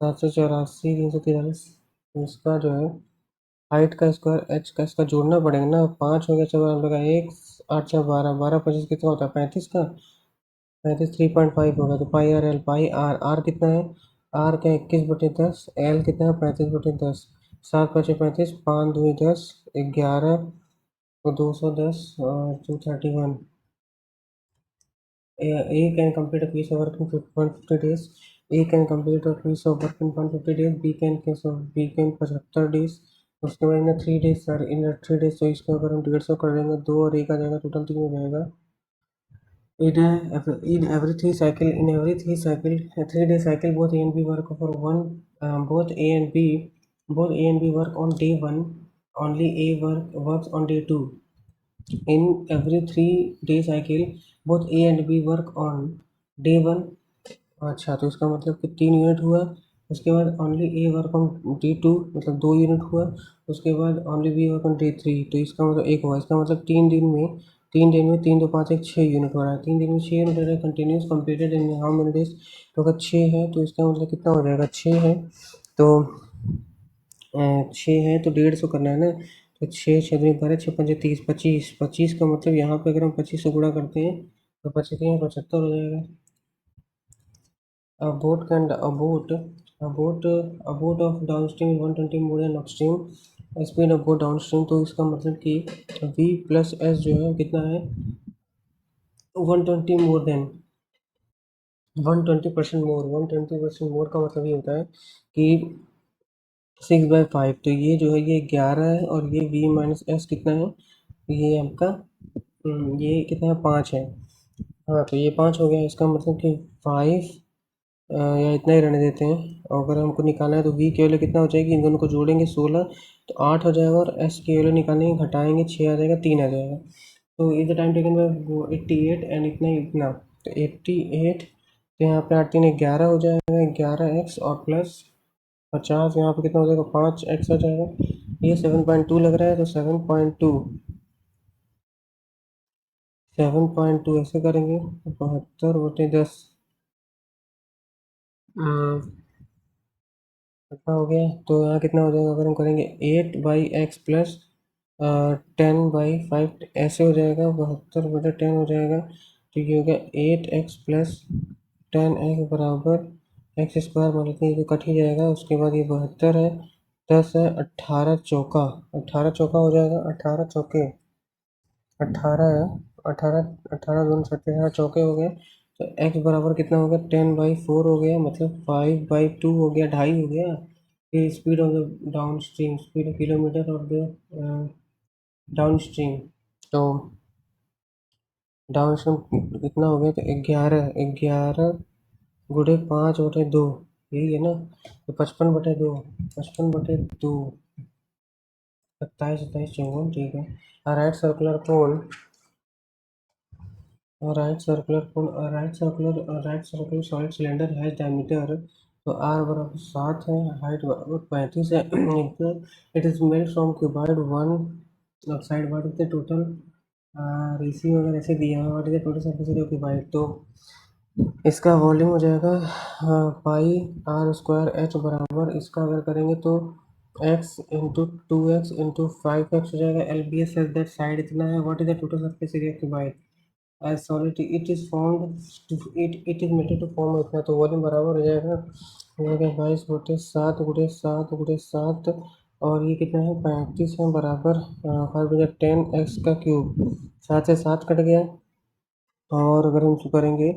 784 343। इसका जो है हाइट का स्क्वायर एच का इसका जोड़ना पड़ेगा ना। 5 हो गया, चलो हम लोग का 1 8 4 12 12 25 कितना होता है 35 का, 35 3.5 होगा। तो पाई आर कितना है, आर का 21/10, एल कितना है 35/10। 7 5 35, 5 2 10, 11 तो 210 और 231। A can complete a piece of work in 150 days. A can complete a piece of work in 150 days. B can 75 days। उसके बाद इन 3 days सर, इन 3 days, तो इसको अगर हम 150 कर देंगे, 2 और 1 आ जाएगा, टोटल 3 हो जाएगा। In every 3 day cycle, both A and B work for one. Both A and B work on day one. Only works on day two. In every 3 day cycle, both A and B work on day one। अच्छा, तो इसका मतलब कि 3 unit हुआ। उसके बाद only A work on D2, मतलब 2 unit हुआ। उसके बाद only B work on D3, तो इसका मतलब 1 हुआ। इसका मतलब 3 दिन में 3 2 5 1 6 यूनिट हो रहा है। 3 दिन में 6 यूनिट हो रहा है, continuous completed in how many days. तो अगर 6 है तो इसका मतलब कितना हो जाएगा, 6 है तो 6 है तो 150 करना है ना। तो 6 6 12 6 5 30, 25 25 का मतलब यहाँ पे अगर हम 25 से गुणा करते हैं तो 25 75 हो जाएगा। A boat can a boat of downstream is 120 more than upstream speed of boat downstream। तो इसका मतलब कि v प्लस एस जो है कितना है, 120 मोर देन 120% मोर। 120% मोर का मतलब ये होता है कि 6/5। तो ये जो है ये 11 है, और ये v माइनस एस कितना है, ये आपका ये कितना है 5 है। हाँ तो ये 5 हो गया। इसका मतलब कि 5 या इतना ही रहने देते हैं। और अगर हमको निकालना है तो वी की वैल्यू कितना हो जाएगी, इन दोनों को जोड़ेंगे 16 तो 8 हो जाएगा, और एस की वैल्यू निकालेंगे घटाएंगे 6 आ जाएगा, 3 आ जाएगा। तो is the time taken by 88 and इतना इतना, तो 88, तो यहाँ पे 8 3 11 हो जाएगा, 11x और प्लस 50, यहाँ पे कितना हो जाएगा 5x आ जाएगा। ये 7.2 लग रहा है, तो 7.2 ऐसे करेंगे, 72/10 कितना हो गया। तो यहाँ कितना हो जाएगा, अगर हम करेंगे 8/x प्लस 10/5 ऐसे हो जाएगा, 72/10 हो जाएगा। तो ये हो गया 8x प्लस 10x बराबर एक्स स्क्वायर, मतलब कि ये तो कट ही जाएगा। उसके बाद ये 72 है, 10 है, 18 चौका, 18 चौका हो जाएगा, 18 चौके 18 है, 18 18 दोनों 18 चौके हो गए। तो एक्स बराबर कितना हो गया 10/4 हो गया, मतलब 5/2 हो गया, 2.5 हो गया। फिर speed of the down stream, speed kilometre of the down stream. तो डाउन स्ट्रीम कितना हो गया, तो 11 गुणे 5/2, यही है ना। तो 55/2, 55/2 27, 27, 54, ठीक है। Right circular cone, right circular solid cylinder has diameter, तो आर बराबर 7 है, हाइट बराबर 35 है। It is made from cuboid one side, what is the total ratio, अगर ऐसे दिया है what is the total surface area of cuboid, तो इसका वॉल्यूम हो जाएगा पाई आर स्क्वायर एच बराबर, इसका अगर करेंगे तो x into 2x into 5x हो जाएगा। L B S that side इतना है, what is the total surface area of cuboid as solid it is formed, it is melted to form इतना, तो वॉल्यूम बराबर हो जाएगा 22/7 और ये कितना है 35 है, बराबर 5 10 x का क्यूब, 7 से 7 कट गया, और अगर हम इसको करेंगे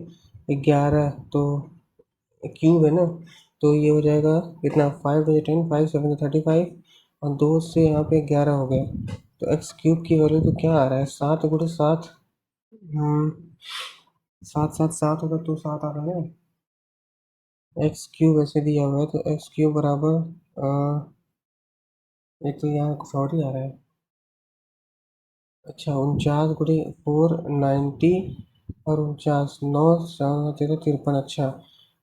11 तो क्यूब है ना, तो ये हो जाएगा कितना 5 × 10, 5 7 35, और 2 से यहाँ पे 11 हो गया, तो एक्स क्यूब की वैल्यू तो क्या आ रहा है 7 × 7, 7 7 7 होगा तो 7 आ रहा है ना। एक्स क्यूब ऐसे दिया हुआ है तो एक्स क्यूब बराबर एक तो यहाँ कुछ और ही आ रहा है, अच्छा 49 × 4 90, और 49 9 7 13 53, अच्छा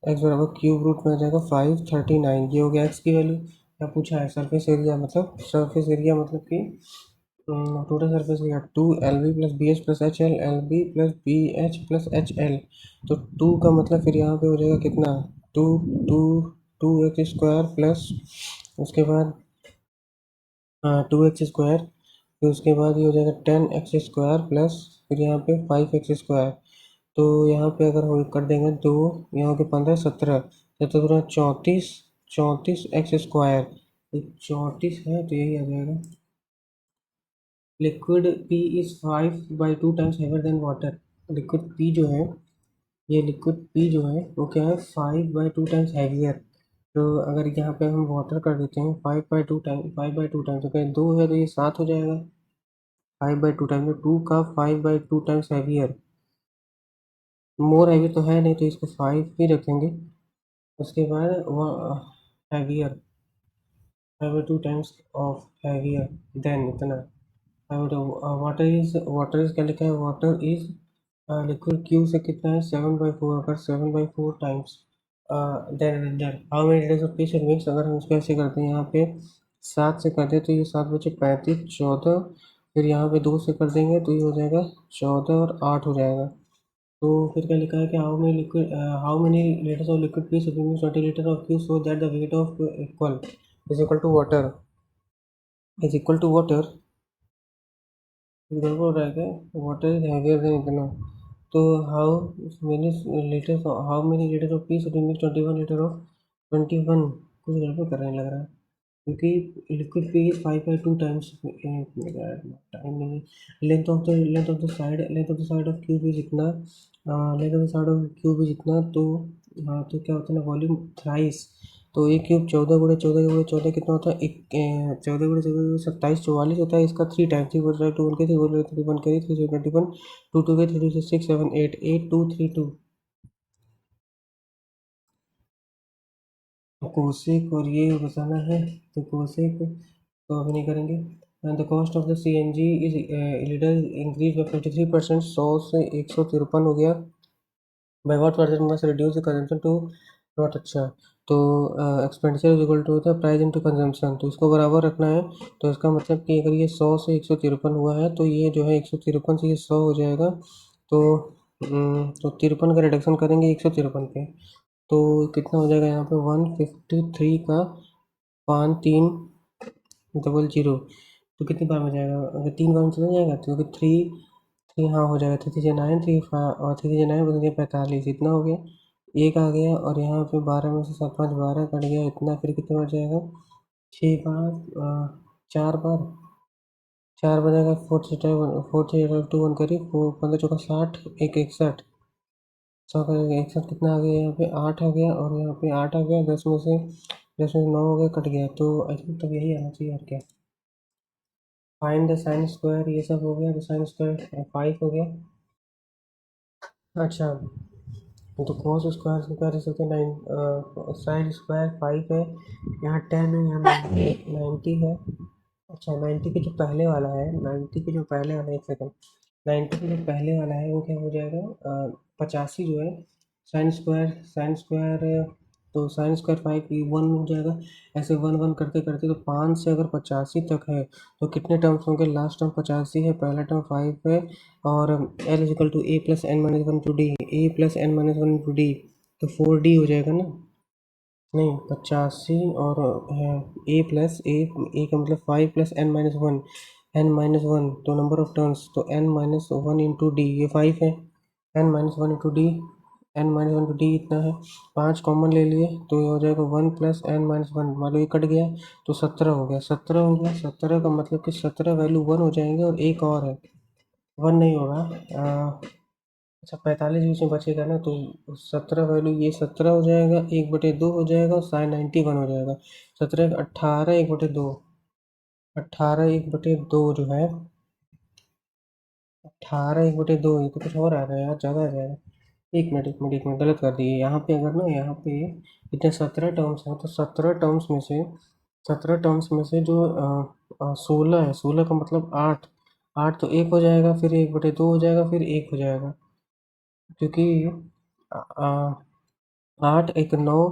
एक्स बराबर क्यूब रूट में आ जाएगा 539, ये हो गया एक्स की वैल्यू। क्या पूछा है सरफेस एरिया मतलब कि total surface area 2 LB plus BH plus HL, LB plus BH plus HL, तो 2 का मतलब फिर यहाँ पे हो जाएगा कितना 2 2 2x² प्लस उसके बाद 2x², फिर उसके बाद ये हो जाएगा 10x² प्लस फिर यहाँ पे 5x², तो यहाँ पे अगर हम कर देंगे तो यहाँ के 15 17 17 34 34x², 34 है तो यही आ जाएगा। Liquid P is 5/2 times heavier than water, liquid P जो है, ये लिक्विड P जो है वो क्या है 5/2 टाइम्स हैवियर, तो अगर यहाँ पे हम वाटर कर देते हैं 5/2 टाइम तो क्या 2 है तो ये 7 हो जाएगा, 5/2 टाइम तो 2 का 5/2 टाइम्स हैवियर, मोर हैवी तो है नहीं तो इसको 5 ही रखेंगे। उसके बाद heavier 5/2 times of heavier than इतना, वाटर इज क्या लिखा है, वाटर इज लिक्विड क्यू से कितना है 7/4, अगर 7/4 times then how many litres of fish mix, अगर हम इसको ऐसे करते हैं यहाँ पे 7 से करते तो ये 7×5 = 35 14, फिर यहाँ पे 2 से कर देंगे तो ये हो जाएगा 14 और 8 हो जाएगा, तो फिर क्या लिखा है कि how many litres of liquid fish mix 20 litre of Q so that the weight of equal is equal to water is equal to water, गड़बड़ हो रहा है क्या, वाटर इज हैवियर देन इतना, तो how many litre of P should be mix 21 litre of 21, कुछ गड़बड़ कर रहे हैं लग रहा है, क्योंकि liquid P is 5/2 times, time नहीं है, length of the side of cube is इतना, length of the side of cube is इतना, तो हाँ तो क्या होता है ना वॉल्यूम थ्राइस, तो एक क्यूब 14 कितना होता है, 14 × 14 = 27 44 होता है, इसका 3 टाइम 3 4 2 1 के 3 4 3 1 के 3 4 21 2 2 के 3 2 6 7 8 8 2 3 2, कोसेक और ये बताना है, तो कोसेक तो अभी नहीं करेंगे। The cost of the CNG is litre increase by 53%, 100 से 153 हो गया, by what percent must reduce the consumption to not, अच्छा तो expenditure is equal to the price into consumption, तो इसको बराबर रखना है, तो इसका मतलब कि अगर ये 100 से 153 हुआ है तो ये जो है 153 से ये 100 हो जाएगा, तो 53 का रिडक्शन करेंगे 153 पे, तो कितना हो जाएगा यहाँ पे 153 का 5300, तो कितनी बार में जाएगा, अगर 3 बार में चला जाएगा तो क्योंकि 3 हाँ हो जाएगा, 3 3 9 और 3 3 9 45 इतना हो गया, एक आ गया, और यहाँ पे 12 में से 7 5 12 कट गया इतना, फिर कितना बच जाएगा 6 बार 4 बार 4 बजेगा 4 3 2 1 करी 15 चौका 60 एक 61 100 का 61 कितना आ गया यहाँ पे 8 आ गया, और यहाँ पे 8 आ गया, 10 में से 9 हो गया कट गया, तो आई थिंक तब यही आना चाहिए और क्या, फाइंड द साइन स्क्वायर ये सब हो गया, तो साइन स्क्वायर 5 हो गया, अच्छा तो कॉस स्क्वायर स्क्वायर इज होता है 9, साइन स्क्वायर 5 है, यहाँ 10 है, यहाँ 90 है, अच्छा 90 के जो पहले वाला है, 90 के जो पहले वाला, एक सेकंड, 90 के जो पहले वाला है वो क्या हो जाएगा, 85 जो है, साइन स्क्वायर तो साइन स्क्वायर 5 1 हो जाएगा। ऐसे वन वन करते करते तो 5 से अगर 85 तक है तो कितने टर्म्स होंगे? लास्ट टर्म 85 है, पहला टर्म 5 है, और L is equal to A plus N minus one to D, A plus N minus one to D, तो 4D हो जाएगा ना? नहीं, 85 और ए प्लस ए का मतलब 5 plus N minus one, N minus one तो नंबर ऑफ टर्न्स, तो N minus one into D, ये 5 है, N minus one into D, N minus one into D इतना है, 5 कॉमन ले लिए तो ये हो जाएगा 1 प्लस एन माइनस वन, मान लो ये कट गया तो 17 हो गया, 17 हो गया, 17 का मतलब कि 17 वैल्यू 1 हो जाएंगे, और एक और है 1 नहीं होगा। अच्छा 45 बीच में बचेगा ना, तो 17 वैल्यू, ये 17 हो जाएगा, 1/2 हो जाएगा, और साइन 91 हो जाएगा। 17 18, 1/2, 18 1/2 जो है, 18 1/2, ये तो कुछ और आ रहा है यार, ज़्यादा आ जाएगा। एक मिनट गलत कर दिए यहाँ पे, अगर ना यहाँ पे इतने 17 टर्म्स हैं, तो 17 टर्म्स में से जो 16 है, 16 का मतलब 8, 8 तो 1 हो जाएगा, फिर 1/2 हो जाएगा, फिर 1 हो जाएगा, क्योंकि आ, आ, 8 1 9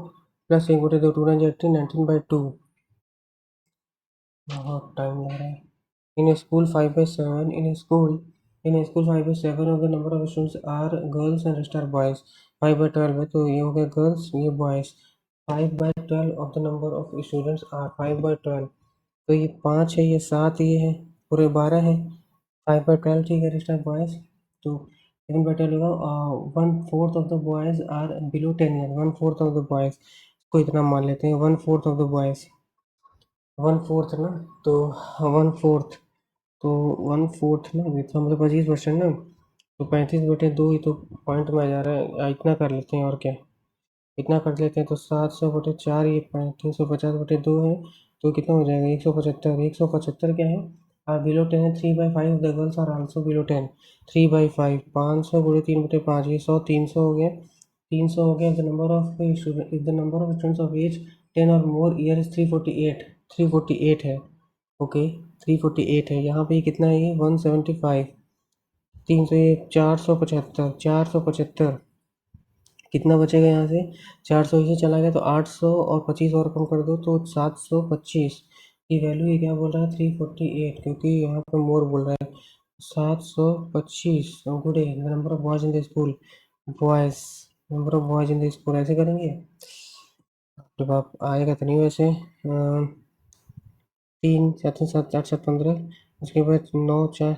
प्लस 1/2, 2 9 18, 19/2, बहुत टाइम लग रहा है। In school 5/7, in school 5/7 of the number of students are girls and rest are boys, 5/12 है तो ये हो गया गर्ल्स, ये boys, 5/12 of the number of students are 5/12, तो ये 5 है, ये 7, ये है, पूरे 12 है, 5/12 ठीक है, रेस्ट आर बॉयज़, तो 7/12 होगा, 1/4 of the boys are below 10 year, 1/4 of the boys को इतना मान लेते हैं, 1/4 ऑफ द बॉयज़, 1/4 ना, तो 1/4, तो 1/4 ना, इसका मतलब 25% ना, तो 35/2 ही तो पॉइंट में आ जा रहा है, इतना कर लेते हैं, और क्या, इतना कर लेते हैं, तो 700/4, ये 350/2 है, तो कितना हो जाएगा, 175, 175 क्या है, बिलो 10 है, 3/5 of the girls are also below 10, 3/5, 500 गुणे 3/5, ये 100, 300 हो गया, 300 हो गया, the number of student, if the number of students of age 10 और मोर ईयर इज 348, 348 है, ओके, 348 है, यहाँ पे ये कितना है, ये 175, 300, ये 475, 475, कितना बचेगा यहाँ से, 400 से चला गया तो 800, और 25 और कम कर दो तो 725 की वैल्यू, ये क्या बोल रहा है, 348, क्योंकि यहाँ पे मोर बोल रहा है, 725 गुडे number of boys in the school, boys, number of boys in the school, ऐसे करेंगे, जब आप आएगा तो नहीं वैसे, 3 7 7 8 7 15, उसके बाद 9 4,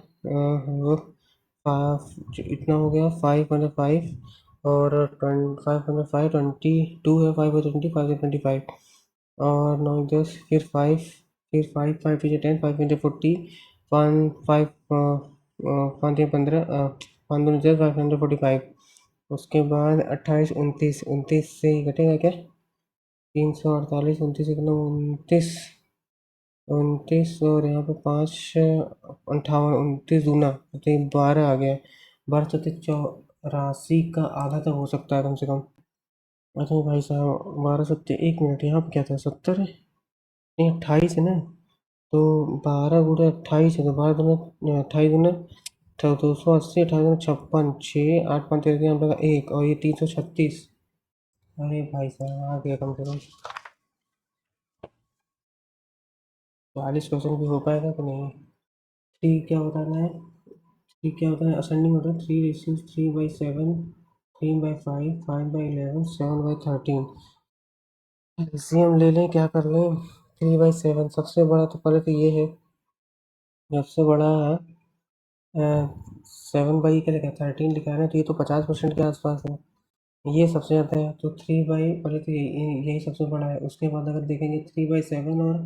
वो 5, इतना हो गया, 5/5, और 5/5 22 है, 5/20, 5/25, और 9 10, फिर 5, फिर 5 5 5 10, 5/40, 5 5 5 15, 5 10, 5/45, उसके बाद 28 29, 29 से ही घटेगा क्या, 348, 29 कितना, 29, 29, और यहाँ पे 5 58, 29 दूना तो ये 12 आ गया, 12 84 का आधा तो हो सकता है कम से कम। अच्छा भाई साहब, 12 एक मिनट, यहाँ पे क्या था, 70 है, नहीं 28 है ना, तो 12 × 28 है, तो 12 दूना 28 दूना, तो 280, 28 दूना 56, 6 8 5 13 यहाँ पे 1, और ये 336, अरे भाई साहब आ गया कम से कम। 40 क्वेश्चन भी हो पाएगा कि नहीं, ठीक क्या बताना है, ठीक क्या होता है, असेंडिंग ऑर्डर, 3/7, 3/5, 5/11, 7/13, एलसीएम ले लें, क्या कर लें, 3/7, सबसे बड़ा तो पहले तो ये है, सबसे बड़ा 7 क्या लिखा है, 13 लिखा है ना, तो ये तो 50% के आसपास है, ये सबसे ज़्यादा है, तो 3 बाई, पहले तो यही सबसे बड़ा है, उसके बाद अगर देखेंगे 3/7, और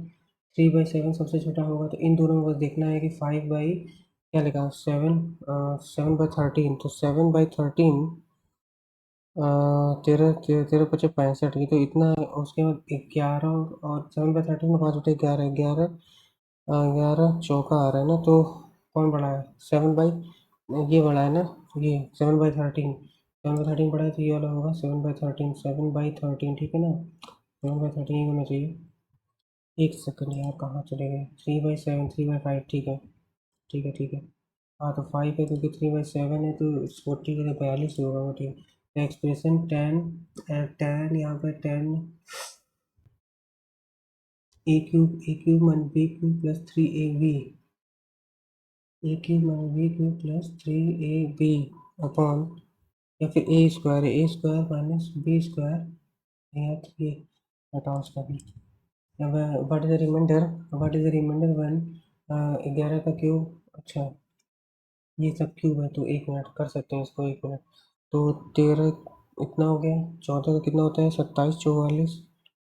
3/7 सबसे छोटा होगा, तो इन दोनों में बस देखना है कि 5 क्या लिखा, 7/13, तो 7/13, तेरह तेरह पचे 65, ये तो इतना है, और उसके बाद 11, और 7/13 में 5/11, 11, 11 चौका आ रहा है ना, तो कौन बड़ा है, 7 बाई, ये बड़ा है ना, ये 7/13, 7/13 बड़ा है, तो ये वाला होगा 7/13, 7/13, ठीक है ना, 7/13 ही होना चाहिए। एक सेकंड यार, कहाँ चले गए? 3/7, 3/5, ठीक है ठीक है ठीक है। हाँ तो 5 है क्योंकि 3/7 है, तो 40 के लिए 42 होगा वो, ठीक। एक्सप्रेशन टेन, टेन यहाँ पर 10 A cube minus B cube plus 3ab, A cube minus B cube plus 3ab upon, या फिर ए स्क्वायर है, A square minus B square या 3, हटाओ उसका भी। अब what is the remainder, what is the remainder one, 11 का cube, अच्छा ये सब क्यूब है, तो 1 मिनट कर सकते हैं इसको, 1 मिनट। तो 13 इतना हो गया, 14 का कितना होता है 27, 44,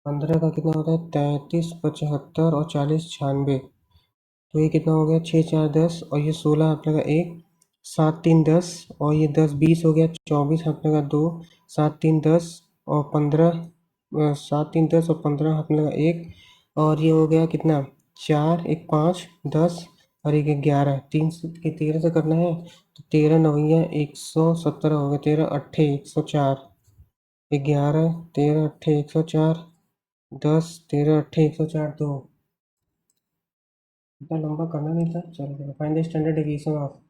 15 का कितना होता है 33, 75 और 40, 96। तो ये कितना हो गया 6 4 10, और ये 16 हाथ लगा 1, 7 3 10, और ये 10 20 हो गया, 24 हाथ लगा 2, 7 3 10 और 15, 7 3 10 और 15 हाथ लगा 1, और ये हो गया कितना 4 1 5 10 और एक 11, 3 से 13 से करना है, तो 13 नवैया 117 हो गया, 13 अट्ठे 104, 11 13 अट्ठे 104, 10 13 अट्ठे 104, तो इतना लंबा करना नहीं था। चलो find the standard deviation of,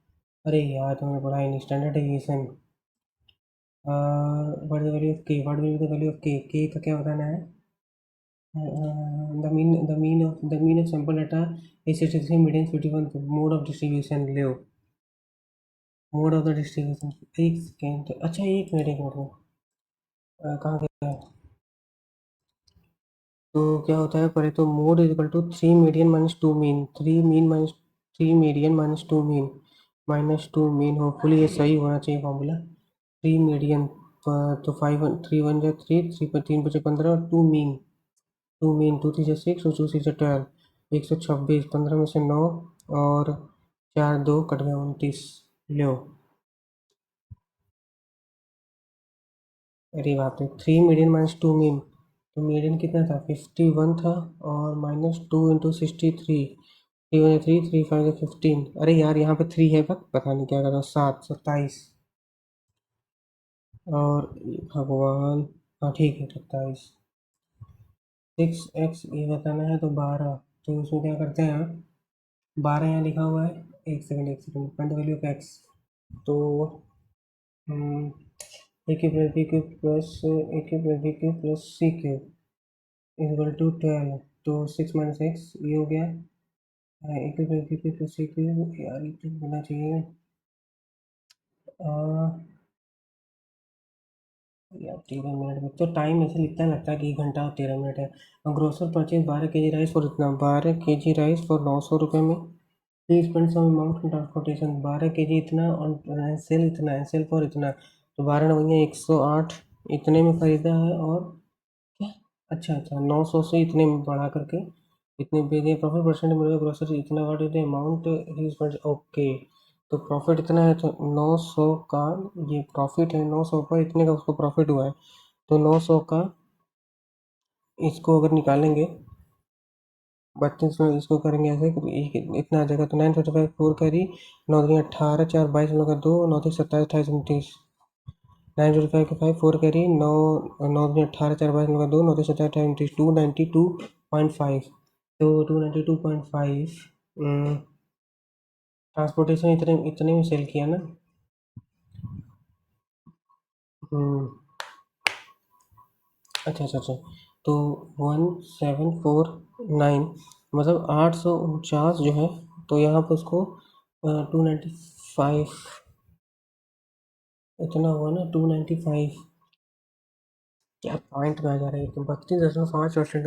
अरे यार तुमने पढ़ा ही नहीं standard deviation. What is the value of K, what will be the value of K का क्या बताना है? The mean of sample data is 63, median 51, mode of distribution ले, मोड ऑफ द डिस्ट्रीब्यूशन। एक सेकेंड, अच्छा एक मिनट कहाँ गया? तो क्या होता है पहले तो, mode is equal to 3 median minus 2 mean, 3 mean minus 2 mean minus 2 mean, hopefully ये सही होना चाहिए फॉर्मूला। 3 मीडियन, तो 5 3 1 जा 3, 3 पर 3 बचे 15 और 2 मीन, 2 मीन 2 3 जा 6 और 2 6 जा 12, 126, 15 में से 9 और 4 2 कट गया 29, लो। अरे बाप रे, 3 मीडियन माइनस 2 मीन, तो मीडियन कितना था 51 था, और -2 × 63, 3 3 3 5 15, अरे यार यहाँ पे 3 है, बट पता नहीं क्या कर रहा हूँ, 7 27, और भगवान, हाँ ठीक है 27, 6x ये बताना है, तो 12, तो उसमें क्या करते हैं आप, 12 यहाँ लिखा हुआ है, एक second find the value of x, तो A cube plus B cube plus A cube plus B cube plus C cube equal to 12, तो 6 - x ये हो गया, A cube plus B cube plus C cube, यार ये तो होना चाहिए, यार 13 मिनट में तो टाइम ऐसे लिखता लगता है कि 1 घंटा और 13 मिनट है। और grocer purchase 12 kg rice for इतना, 12 kg राइस फॉर 900 रुपये में, please spend some amount for transportation, 12 kg इतना और सेल इतना है, सेल फॉर इतना, तो 12 नवैया 108 इतने में खरीदा है, और क्या, अच्छा 900 से इतने में बढ़ा करके इतने पे दिए, प्रॉफिट परसेंट मिलेगा ग्रोसरी इतना, what is the amount he spends, okay. तो प्रॉफिट इतना है, तो 900 का ये प्रॉफिट है, 900 पर इतने का उसको प्रॉफिट हुआ है, तो 900 का इसको अगर निकालेंगे 32 में, इसको करेंगे ऐसे कि इतना आ जाएगा, तो 955 4 कैरी, 9 दूनी 18, 4 22 लगा 2, 9 3 27 28 29, 955 के 5 4 कैरी, 9 9 दूनी 18, 4 22 लगा 2, 9 3 27 28 29, 292.5, तो 292.5 ट्रांसपोर्टेशन इतने इतने में सेल किया ना। हम्म, अच्छा, तो 1749, मतलब 849 जो है, तो यहाँ पर उसको 295 इतना हुआ ना, 295, क्या पॉइंट में आ जा रहा है, तो 32.5%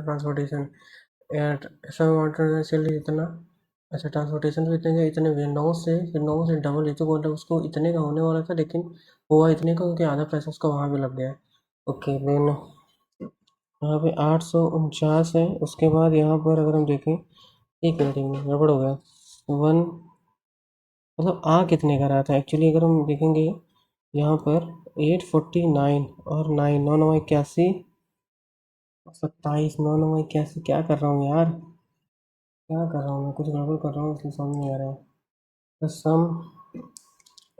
ट्रांसपोर्टेशन एट सब वाटर सैलरी इतना, अच्छा ट्रांसपोर्टेशन तो इतने इतने हुए, 9 से डबल है, तो मतलब उसको इतने का होने वाला था, लेकिन हुआ इतने का क्योंकि आधा पैसा उसका वहाँ पे लग गया। ओके देन यहाँ पे 849 है, उसके बाद यहाँ पर अगर हम देखें, एक मिनट गड़बड़ हो गया, वन, मतलब आ कितने का रहा था एक्चुअली, अगर हम देखेंगे यहाँ पर 849 और 9 9 9 81 27, 9 9 81, क्या कर रहा हूँ यार, क्या कर रहा हूँ मैं, कुछ गड़बड़ कर रहा हूँ इसलिए समझ नहीं आ रहा है। The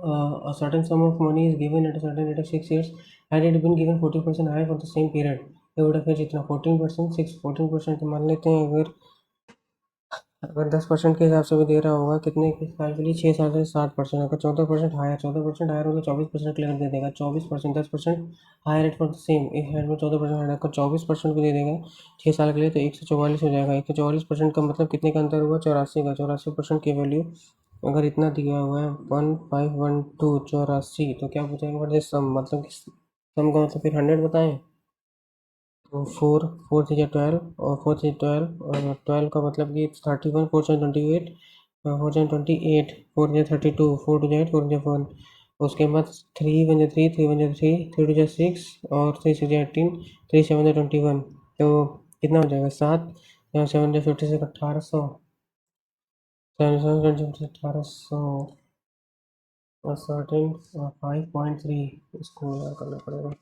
a certain sum of money is given at a certain rate of 6 years, had it been given 40% higher for the same period, ये वोट ऑफ एज इतना 14%, 14% मान लेते हैं। अगर 10% के हिसाब से भी दे रहा होगा कितने के साल के लिए, 6 साल से 60%। अगर 14% हायर होगा 24% क्लियर दे देगा। 24%, 10% हायर रेट फॉर सेम इस हेड में 14% हायर, अगर 24% भी दे देगा 6 साल के लिए तो 144 हो जाएगा। 144% का मतलब कितने का अंतर हुआ, 84 का। 84% की वैल्यू अगर इतना दिया हुआ है 1512 84, तो क्या पूछेंगे व्हाट इज सम, मतलब सम का मतलब फिर 100 बताएं। तो फोर फोर थ्री 12 और 4 3 12 और 12 का मतलब कि 31, 4 7 28, 4 7 28, 4 32, 4 2 4 उसके बाद 3 1 3, 3 1 3, 3 2 6 और 3 6 18, 3 7 21। तो कितना हो जाएगा, 7 7 56, 1800, 1800 और 5.3, इसको यार करना पड़ेगा।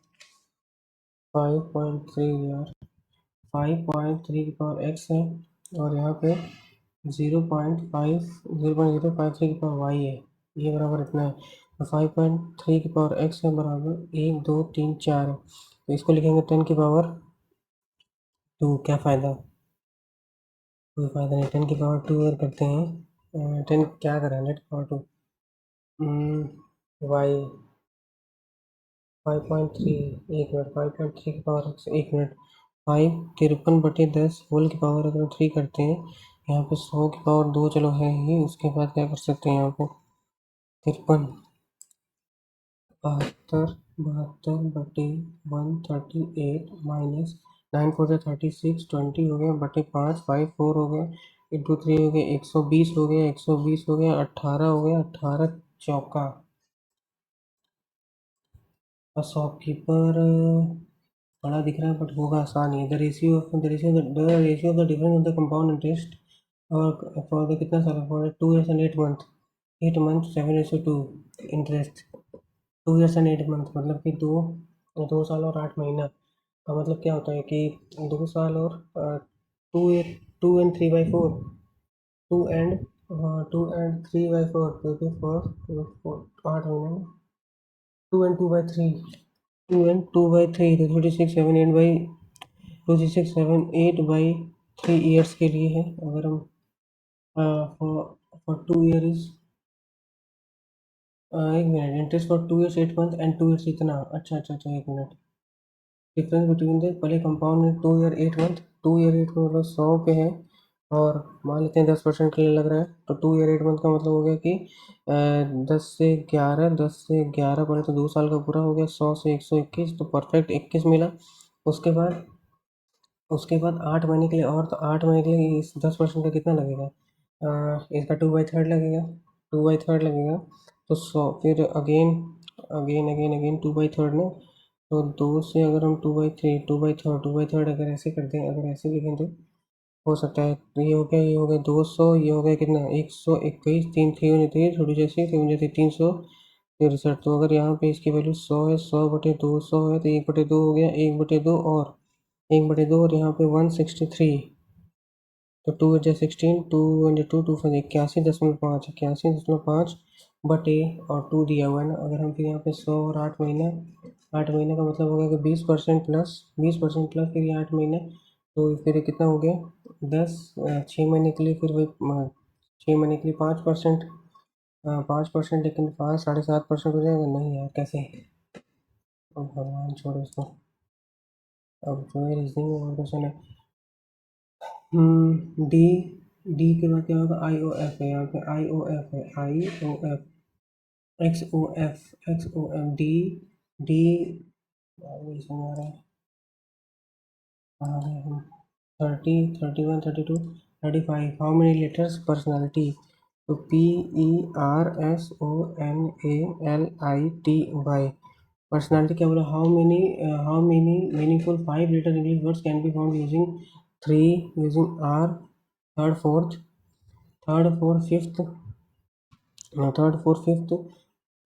5.3 यार, 5.3 की पावर एक्स है और यहाँ पे 0.03 की पावर वाई है। ये बराबर इतना है। तो 5.3 की पावर एक्स है बराबर 1 2 3 4 है। तो इसको लिखेंगे 10 की पावर 2। क्या फ़ायदा, कोई फ़ायदा नहीं। 10 की पावर 2 अगर करते हैं, 10 क्या करें, 100 की पावर 2, वाई 5.3, 1 मिनट, 5.3 की पावर एक्स 1 मिनट, 5 53/10 होल की पावर अगर 3 करते हैं, यहाँ पे 100 की पावर 2 चलो है ही। उसके बाद क्या कर सकते हैं यहाँ पे 53, 72 बटे 138 माइनस 9 4 36, 20 हो गया बटे 5, 5 4 हो गया इंटू 3 हो गया 120 हो गया, 120 हो गया 18 हो गया, 18 चौका। और शॉपकीपर बड़ा दिख रहा है बट होगा आसान ही। The ratio of the difference of the compound interest और फॉर द कितना साल, for 2 years and 8 month, 8 month 7:2 interest. 2 years and 8 month मतलब कि 2 साल और 8 महीना का मतलब क्या होता है कि 2 साल और 2 and 3/4, 2 and 2 and 3/4, क्योंकि 8 महीने, 2 and 2/3, तो 36 7 8 के लिए है। अगर हम for 2 year is 1 minute, interest for 2 years 8 month and 2 years इतना, अच्छा 1 मिनट। डिफरेंस बिटवीन द पहले कंपाउंड में 2 year 8 month, 2 year 8 month मतलब 100 पे है और मान लेते हैं 10% के लिए लग रहा है। तो 2 year 8 month का मतलब हो गया कि 10 से 11 पड़े तो 2 साल का पूरा हो गया। 100 से 121 तो परफेक्ट 21 मिला। उसके बाद 8 महीने के लिए, और तो 8 महीने के लिए इस 10% का कितना लगेगा, इसका 2/3 लगेगा, 2/3 लगेगा। तो 100 फिर अगेन अगेन अगेन अगेन 2/3 ना, तो 2 से अगर हम 2/3 2/3 अगर ऐसे कर दें, अगर ऐसे लिखें तो हो सकता है। तो ये हो गया 200, ये हो गया कितना 121, 3 थोड़ी जैसे 300 तिरसठ। तो अगर यहाँ पे इसकी वैल्यू 100 है, 100/200 है तो 1/2 हो गया, 1/2 और 1/2 और यहाँ पे 163। तो 2 × 16, 2 × 2 81.5, 81.5 बटे और 2 दिया हुआ है ना। अगर हम फिर यहाँ पे 100 और 8 महीना, 8 महीने का मतलब हो गया कि 20% प्लस फिर ये 8 महीने, तो फिर ये कितना हो गया 10, 6 महीने के लिए फिर वही 6 महीने के लिए 5%, 5%, लेकिन 5 7.5% हो जाएगा नहीं यार कैसे। अब भगवान छोड़ो इसको। अब जो है रीजनिंग और क्वेश्चन है। डी डी के बाद क्या होगा, आई ओ एफ है, यहाँ पे आई ओ एफ है, I O F, X O F D D, नहीं समझ आ रहा है कहाँ है हम। 30 31 32 35, हाउ मेनी लेटर्स पर्सनैलिटी। तो PERSONALITY, पर्सनैलिटी क्या बोला, how many meaningful 5 letter English words can be found using 3, using R, third fourth fifth,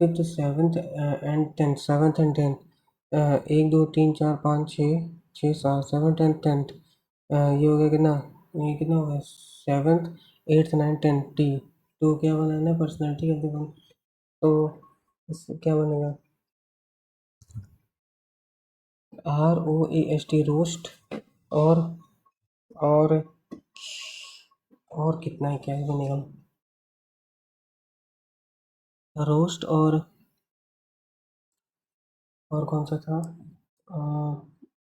fifth seventh and tenth, seventh and tenth, 1 2 3 4 5 6 6 7, seventh and tenth. ये हो गया कितना, ये कितना हो गया, seventh eighth ninth tenth, T. तो क्या बनाना है, पर्सनैलिटी का देखो। तो इससे क्या बनेगा, ROAST रोस्ट। और और और कितना है, क्या है बनेगा? रोस्ट और कौन सा था? अ,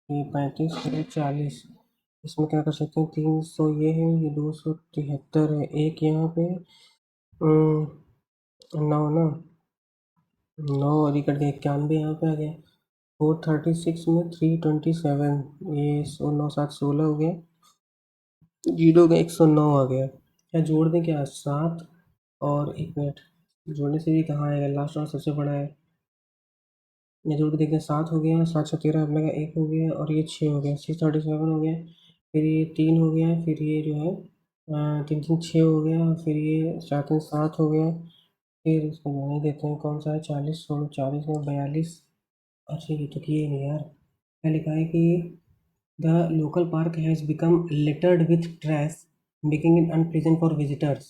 ये 35 है, 40। इसमें क्या कर सकते हैं? 300 ये है, ये 273 है, एक यहाँ पे 9 ना, 9 और ये कट गया, 91 यहाँ पे आ गया। 436 में 327, ये 9 7 16 हो गया, जीरो का 109 आ गया। क्या जोड़ दें क्या? 7 और 1 मिनट, जोड़ने से भी कहाँ आएगा? लास्ट और सबसे बड़ा है। ये जोड़ के देखते हैं, 7 हो गया, 7 7 13 अपने का 1 हो गया, और ये 6 हो गया, 637 हो गया। फिर ये 3 हो गया, फिर ये जो है 3 3 6 हो गया, फिर ये 4 3 7 हो गया। फिर इसको नहीं देते हैं, कौन सा है? 40 16 40 में 42। अच्छा ये तो किए नहीं यार। क्या लिखा है कि the local park has become littered with trash, making it unpleasant for visitors.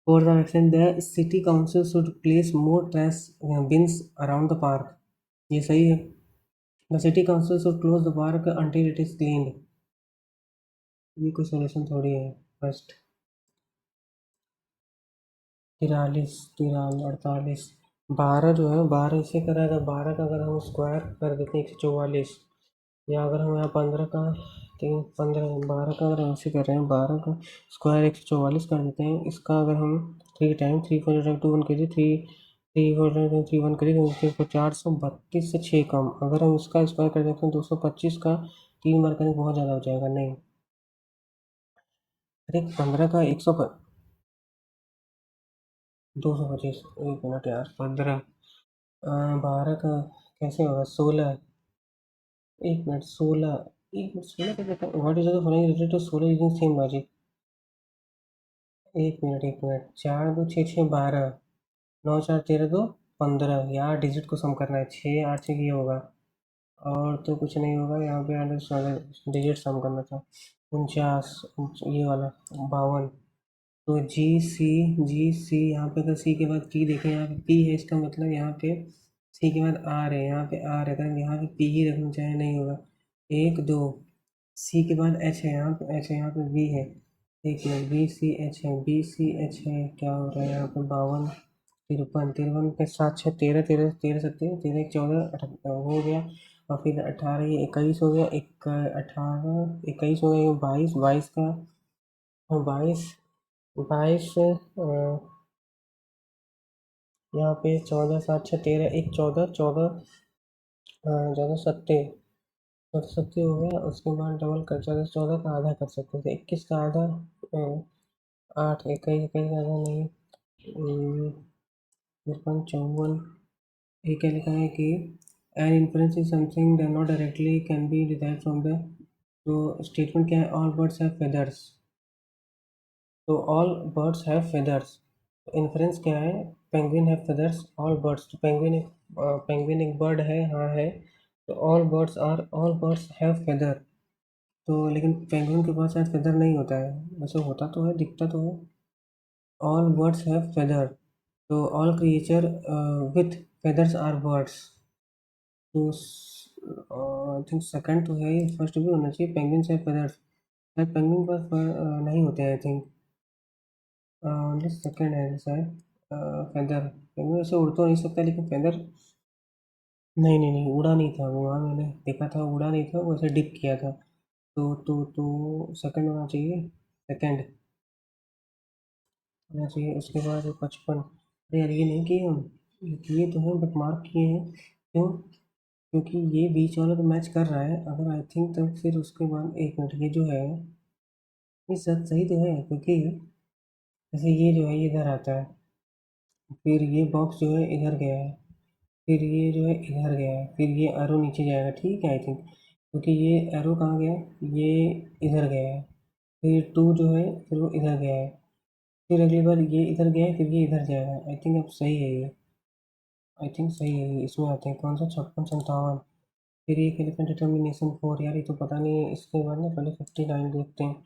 For the extent, the city council should place more trash bins around the park. ये सही है। The city council should close the park until it is cleaned. ये कोई solution थोड़ी है। First 43 43 48, 12 जो है, 12 इसे करा था, 12 का अगर हम स्क्वायर कर देते हैं 144, या अगर हम यहाँ 15 का 12 का अगर हम ऐसे कर रहे हैं, 12 का स्क्वायर 144 कर देते हैं। इसका अगर हम 3 टाइम 3 4 2 1 करिए, 3 3 4 3 1 करिए, तो इसको 432 से 6 कम। अगर हम इसका स्क्वायर कर देते हैं 225 का, 3 बार करें बहुत ज़्यादा हो जाएगा। नहीं, अरे 15 का 225, 1 मिनट यार, 15 12 का कैसे होगा? 16, 1 मिनट, 16, 1 मिनट, 16 का देखो, what is the following related to 16 using same logic. 1 minute, 4 2 6 6 12, 9 4 13 2 15, यार डिजिट को सम करना है, 6 8 से ये होगा, और तो कुछ नहीं होगा यहाँ पे। डिजिट सम करना था। 49, ये वाला 52। तो जी सी यहाँ पे, अगर सी के बाद की देखें, यहाँ पे पी है, इसका मतलब यहाँ पे सी के बाद आर है, यहाँ पे आर है, तो यहाँ पे पी ही रखना चाहिए, नहीं होगा। 1 2, सी के बाद एच है, यहाँ पे एच है, यहाँ पे वी है। देखिए BCH है, BCH है, क्या हो रहा है यहाँ पे? 52 53 53 के साथ 6 13 13 13 सकते हैं, 13 14 हो गया, और फिर 18 ये 21 हो गया, एक 18 21 हो गया, 22 22 का 22 22 यहाँ पे 14 7 6 13 1 14 14 14 सत्ते, 70 हो गया। उसके बाद डबल कर 14 14 का आधा कर सकते थे, 21 का आधा 8 21 21 का आधा नहीं, 53 54। ये क्या लिखा है कि an inference is something that not directly can be derived from the. तो स्टेटमेंट क्या है? All birds have feathers. तो all birds have feathers. Inference क्या है? Penguin have feathers, all birds. तो पेंगुइन एक बर्ड है, हाँ है। तो ऑल बर्ड्स हैव फेदर। तो लेकिन पेंगुइन के पास शायद फेदर नहीं होता है, वैसे होता तो है, दिखता तो है। ऑल बर्ड्स हैव फेदर, तो all creature with feathers are birds. तो आई थिंक सेकंड तो है ही, फर्स्ट भी होना चाहिए, पेंगुइन से फेदर्स। शायद पेंगुइन के पास नहीं होते हैं, आई थिंक ओनली सेकंड है शायद। फेदर, पेंगुइन से उड़ तो नहीं सकता, लेकिन फेदर नहीं नहीं नहीं, उड़ा नहीं था वो, वहाँ मैंने देखा था, उड़ा नहीं था, वैसे डिप किया था। तो सेकंड होना चाहिए, सेकंड होना चाहिए। उसके बाद 55, अरे यार ये नहीं किए हम, ये किए तो हैं बट मार्क किए हैं, क्यों? क्योंकि ये बीच वाला तो मैच कर रहा है, अगर आई थिंक, तो फिर उसके बाद 1 मिनट, ये जो है ये सब सही तो है, क्योंकि जैसे ये जो है ये इधर आता है, फिर ये बॉक्स जो है इधर गया है, फिर ये जो है इधर गया है, फिर ये एरो नीचे जाएगा, ठीक है आई थिंक, क्योंकि ये एरो कहाँ गया? ये इधर गया है, फिर 2 जो है फिर वो इधर गया है, फिर अगली बार ये इधर गया है, फिर ये इधर जाएगा। आई थिंक अब सही है ये, आई थिंक सही है ये। इसमें आते हैं कौन सा? 56 57। फिर ये क्या लिखा? डिटर्मिनेशन 4, यार ये तो पता नहीं है। इसके बाद ना पहले 59 देखते हैं।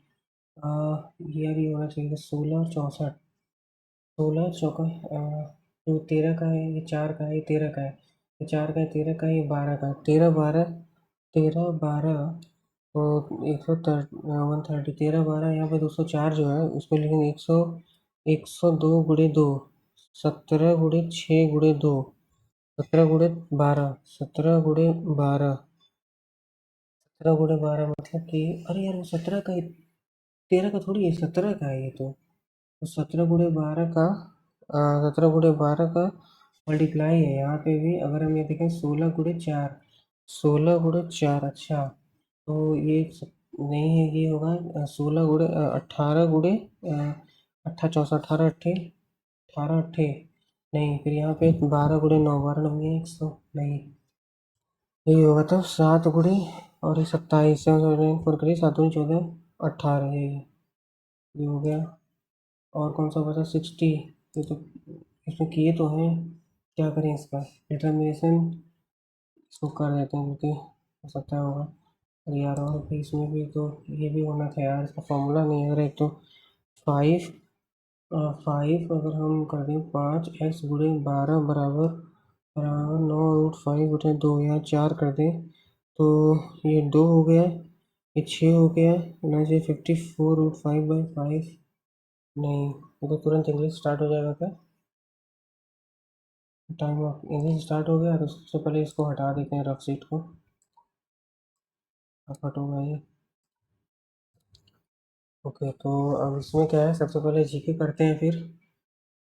ये यार ये होना चाहिए 16 और 64, 16 चौका, तो 13 का है, ये 4 का है, ये 13 का है, ये 4 का है, 13 का है, ये 12 का है, 13 12 13 12 तो 130 13 12 यहाँ पे 204 जो है उसमें, लेकिन 102 × 2 17 × 6 × 2 17 × 12 17 × 12 17 × 12 मतलब कि अरे यार वो 17 का 13 का थोड़ी है, 17 का है ये तो 17 × 12 का 17 × 12 का मल्टीप्लाई है यहाँ पे भी। अगर हम ये देखें 16 × 4 16 × 4 अच्छा तो ये नहीं है, ये होगा 18 18 अट्ठे 18 नहीं, फिर यहाँ पे 12 × 9 12 9 100 नहीं, यही होगा तो 7 और ये 27 4 करिए 7 दूनी 14 18 ये हो गया। और कौन सा बचा 60, ये तो इसमें किए तो हैं, क्या करें इसका डिटर्मिनेशन, इसको कर देते हैं क्योंकि हो सकता है होगा। अरे यार और भी इसमें भी तो ये भी होना था यार, इसका फॉर्मूला नहीं है। अगर एक तो 5 5 अगर हम कर दें 5x × 12 बराबर बराबर 9√5/2 यहाँ 4 कर दें तो ये 2 हो गया, ये 6 हो गया, ना ये 54√5/5 नहीं, ये तो तुरंत इंग्लिश स्टार्ट हो जाएगा क्या? टाइम ऑफ इंग्लिश स्टार्ट हो गया तो सबसे पहले इसको हटा देते हैं, रफ सीट को। अब हटोगा ये। ओके तो अब इसमें क्या है, सबसे पहले जीके करते हैं। फिर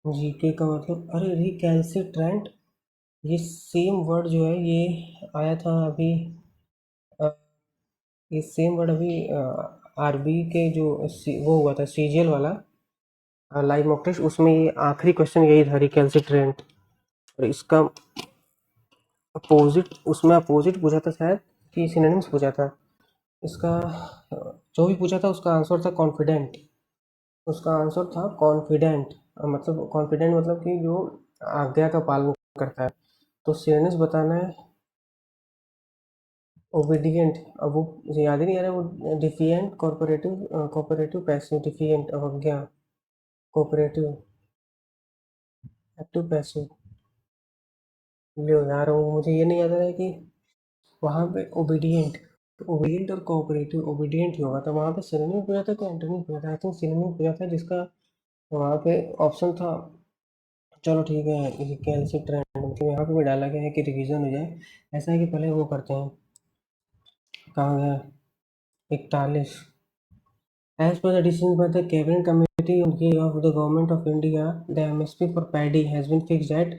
जीके का मतलब, अरे रिकैल्सिट्रेंट, ये सेम वर्ड जो है ये आया था अभी, अ, ये सेम वर्ड अभी आरबी के जो वो हुआ था सीजीएल वाला लाइव मॉक टेस्ट, उसमें ये आखिरी क्वेश्चन यही था रिकैल्सिट्रेंट। और इसका अपोजिट, उसमें अपोजिट पूछा था शायद कि सिनोनिम्स पूछा था। इसका जो भी पूछा था उसका आंसर था कॉन्फिडेंट। उसका आंसर था कॉन्फिडेंट, मतलब कॉन्फिडेंट मतलब कि जो आज्ञा का पालन करता है। तो सिनोनिम्स बताना है ओबीडिएंट, अब वो मुझे याद ही नहीं आ रहा है, वो डिफिएंट कॉर्पोरेटिव कोऑपरेटिव पैसिव डिफिएंट अवज्ञा कोऑपरेटिव एक्टिव पैसिव। लो यार वो मुझे ये नहीं याद आ रहा है कि वहाँ पे ओबीडिएंट, ओबीडिएंट और कोऑपरेटिव, ओबीडिएंट ही होगा, तो वहाँ पे सिनोनिम पूछा था कि एंटोनिम पूछा था? आई थिंक सिनोनिम पूछा था, जिसका वहाँ पे ऑप्शन था। चलो ठीक है, इसी कैलसिक ट्रेंड तो यहाँ पे भी डाला गया है कि रिवीजन हो जाए। ऐसा है कि पहले वो करते हैं, कहाँ गया 41। As per the decision by the Cabinet Committee on the of the Government of India, the MSP for paddy has been fixed at,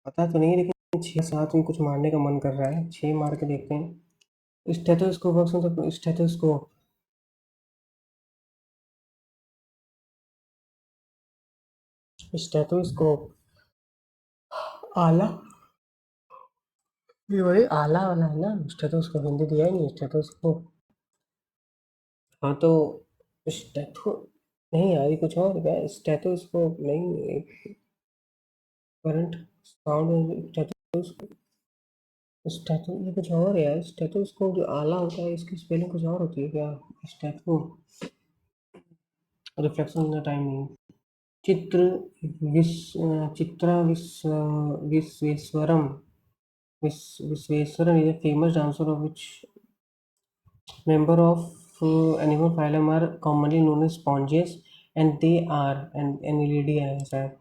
पता तो नहीं लेकिन 6 7 में कुछ मारने का मन कर रहा है, 6 मार के देखते हैं। स्टेथोस्कोप ऑप्शन तो स्टेथोस्कोप, स्टेथोस्कोप आला, ये वही आला वाला है ना स्टेथोस्कोप, हिंदी दिया ही नहीं स्टेथोस्कोप। हाँ तो स्टेथो नहीं यार, ये कुछ और क्या, स्टेथोस्कोप नहीं, करंट साउंड स्टेथोस्कोप, स्टेथो ये कुछ और है यार। स्टेथोस्कोप जो आला होता है इसकी स्पेलिंग कुछ और होती है क्या? स्टेथो रिफ्लेक्शन का टाइम नहीं। चित्र Chitra विश्वेश्वरम, Visweswaran is a famous dancer of which member of animal phylum are commonly known as sponges and they are and annelida है शायद।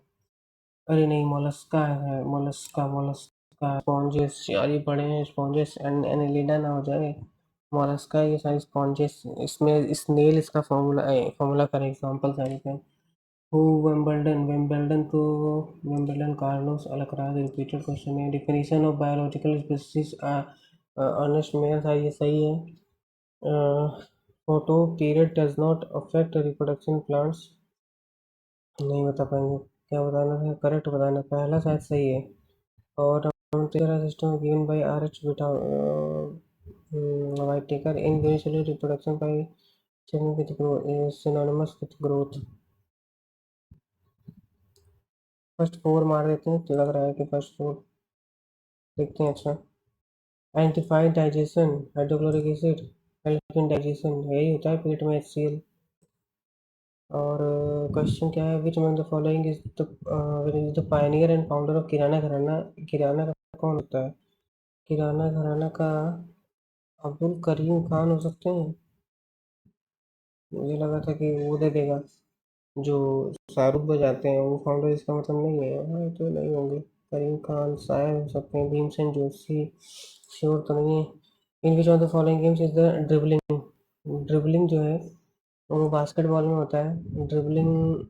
अरे नहीं, मोलस्का है, मोलस्का मोलस्का स्पॉन्जेस यार, ये पढ़े हैं स्पॉन्जेस एंड एनेलिडा ना हो जाए। मोलस्का ये सारी स्पॉन्जेस, इसमें स्नेल इसका फॉर्मूला का एग्जांपल सारी है। हु विंबलडन, विंबलडन तो Wimbledon Carlos Alcaraz, repeated question है। Definition of biological species Ernst Mayr था, ये सही है। Photoperiod does not affect reproduction plants, नहीं बता पाएंगे, क्या बताना है, करेक्ट बताना, पहला शायद सही है। और system given by R H beta Whitaker in unicellular reproduction by changing with growth is synonymous with growth। First 4 मार देते हैं, तो लग रहा है कि फर्स्ट 4 देखते हैं। अच्छा, एंटीफाइड डाइजेशन हाइड्रोक्लोरिक एसिड, एल्किन डाइजेशन यही होता है पेट में HCl। और क्वेश्चन क्या है, which one the following is the pioneer and founder of Kirana gharana. Kirana का कौन होता है? किराना घराना का अब्दुल करीम खान हो सकते हैं। मुझे लगा था कि वो दे देगा, जो शाहरुख बजाते हैं वो फाउंडर, इसका मतलब नहीं है। हाँ तो नहीं होंगे। करीम खान शायद हो सकते हैं, भीमसेन जोशी श्योर तो नहीं है। In which of the following games is the dribbling. Dribbling जो है वो बास्केटबॉल में होता है। Dribbling,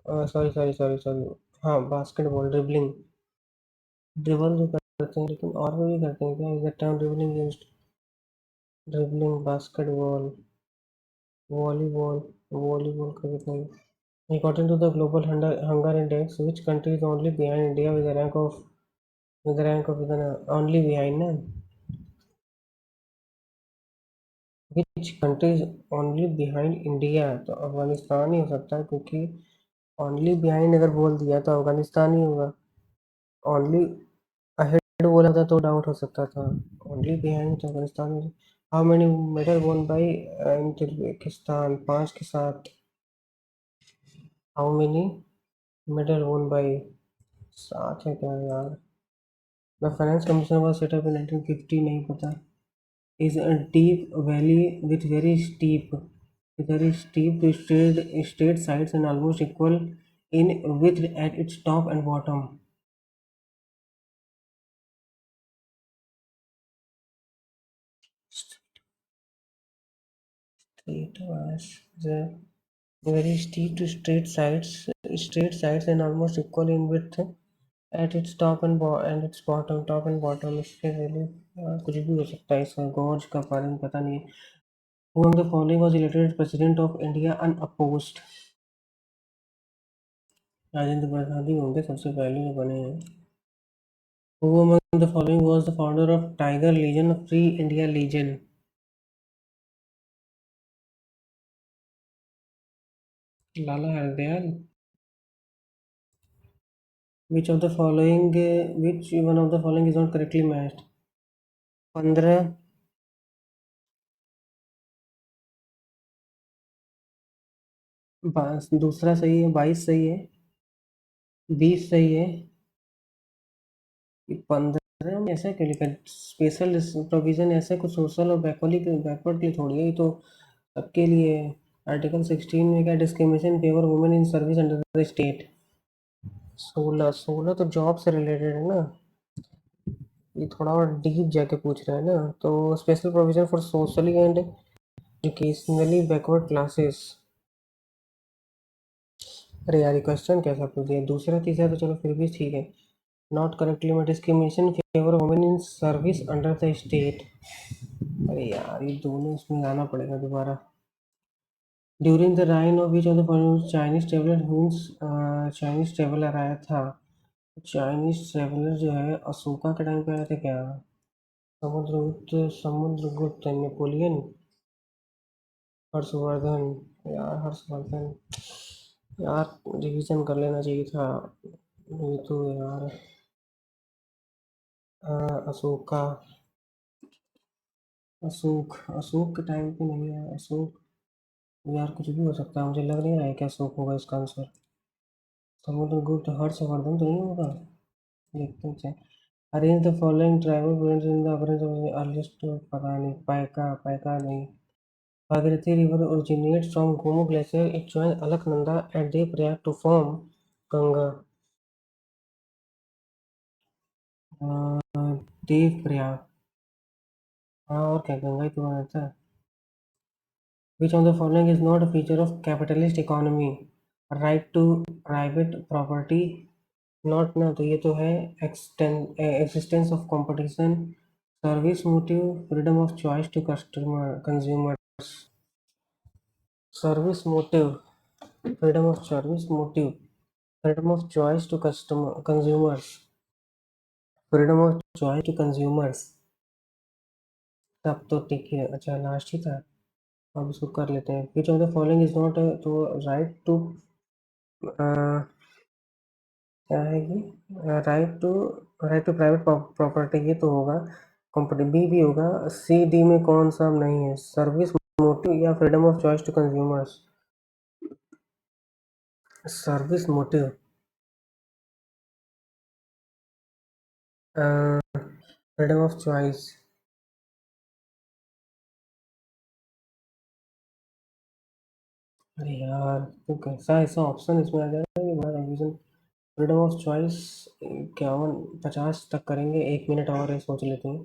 sorry sorry sorry sorry, हाँ बास्केटबॉल ड्रिबलिंग, ड्रिबल जो करते हैं, लेकिन और भी करते हैं क्या? Is the term dribbling used? Dribbling, basketball, volleyball, volleyball का भी नहीं। According to the Global Hunger Index, which country is only behind India with a rank of only behind ना? Which country is only behind India? तो अफगानिस्तान ही हो सकता है, क्योंकि only behind अगर बोल दिया तो अफगानिस्तान ही होगा। only ahead बोला था तो डाउट हो सकता था। only behind तो Afghanistan. How many medal won by Uzbekistan? 5 के साथ। How many medal won by? 7 है क्या यार? The finance commission was set up in 1950, नहीं पता। Is a deep valley with very steep to straight sides and almost equal in width at its top and bottom. Straight the very steep to straight sides and almost equal in width at its top and its bottom, top and bottom। इसके value कुछ भी हो सकता है, इसका gauge का बारे में पता नहीं है। Who among the following was elected president of India unopposed? Rajendra Prasad ही होंगे सबसे पहले जो बने हैं। Who among the following was the founder of Tiger Legion, Free India Legion? Lala Hardayal. Which one of the following is not correctly matched? 15, दूसरा सही है, 22 सही है, 20 सही है, 15 में ऐसा क्यों लिखा? स्पेशल प्रोविजन ऐसे कुछ सोशल और बैकवर्ड के लिए थोड़ी है, ये तो सबके लिए है। आर्टिकल 16 में क्या? Discrimination favour women in service under the state. 16 तो जॉब से रिलेटेड है ना, ये थोड़ा और डीप जाके पूछ रहा है ना। तो special provision for socially and educationally backward classes. अरे यार ये क्वेश्चन कैसा पूछ दिया? दूसरा तीसरा तो चलो फिर भी ठीक है। नॉट करेक्टली में discrimination favour women in service under the state. अरे यार ये दोनों इसमें लाना पड़ेगा दोबारा। During the reign of which of the following Chinese traveller Chinese traveller आया था? चाइनीज ट्रेवलर जो है अशोका के टाइम पे आया था क्या? समुद्रगुप्त, नेपोलियन, हर्षवर्धन। यार हर्षवर्धन, यार रिवीजन कर लेना चाहिए था ये तो यार। अशोका, अशोक के टाइम पे नहीं है अशोक। यार कुछ भी हो सकता है, मुझे लग नहीं रहा है कि अशोक होगा इसका आंसर। समुद्रगुप्त, हर्षवर्धन तो नहीं होगा। देखते हैं। Arrange the following tribal brands in the arrange earliest, पता नहीं, पाइका, पाइका नहीं। Bhagirathi river originates from Gomu Glacier. It joins Alaknanda at Devriyag to form Ganga. Devprayag, हाँ और क्या, गंगा ही तो वहाँ रहता है। Which of the following is not a feature of capitalist economy? Right to private property, not ना, तो ये तो है existence of competition, service motive, freedom of choice to consumer, service motive, freedom of service motive, freedom of choice to consumers, freedom of choice to consumers। तब तो ठीक है, अच्छा लास्ट ही था। अब इसको कर लेते हैं। विच of the following is not, तो राइट टू क्या है ये? राइट टू प्राइवेट प्रॉपर्टी, ये तो होगा। कंपनी बी भी होगा। सी डी में कौन सा नहीं है? सर्विस मोटिव या freedom of choice to consumers. Service motive, freedom of choice. अरे यार, तो कैसा ऐसा ऑप्शन इसमें आ जाएगा कि बड़ा कंफ्यूजन। फ्रीडम ऑफ चॉइस 51-50 तक करेंगे, 1 मिनट और है, सोच लेते हैं।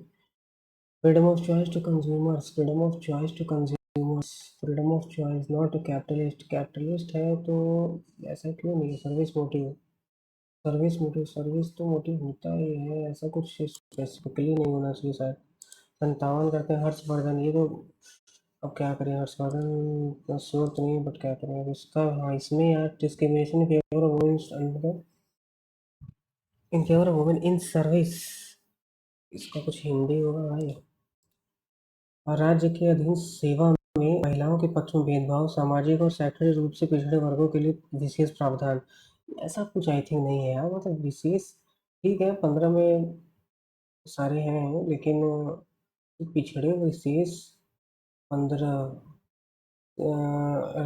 Freedom of choice to consumers, freedom of choice to consumers, freedom of choice not to capitalist. Capitalist है तो ऐसा क्यों नहीं? Service motive, service motive, service तो मोटिव होता ही है, ऐसा कुछ स्पेसिफिकली नहीं होना चाहिए शायद। 57 करते हैं, हर्षवर्धन, ये तो अब क्या करें, हर्षवर्धन का श्योर तो नहीं, बट क्या करें अब इसका। हाँ, इसमें यार discrimination in favour of women, in favour of women in service, इसका कुछ हिंदी होगा भाई। और राज्य के अधीन सेवा में महिलाओं के पक्ष में भेदभाव, सामाजिक और शैक्षणिक रूप से पिछड़े वर्गों के लिए विशेष प्रावधान, ऐसा कुछ आई थिंक नहीं है यार, मतलब विशेष। ठीक है, 15 में सारे हैं, लेकिन पिछड़े विशेष 15।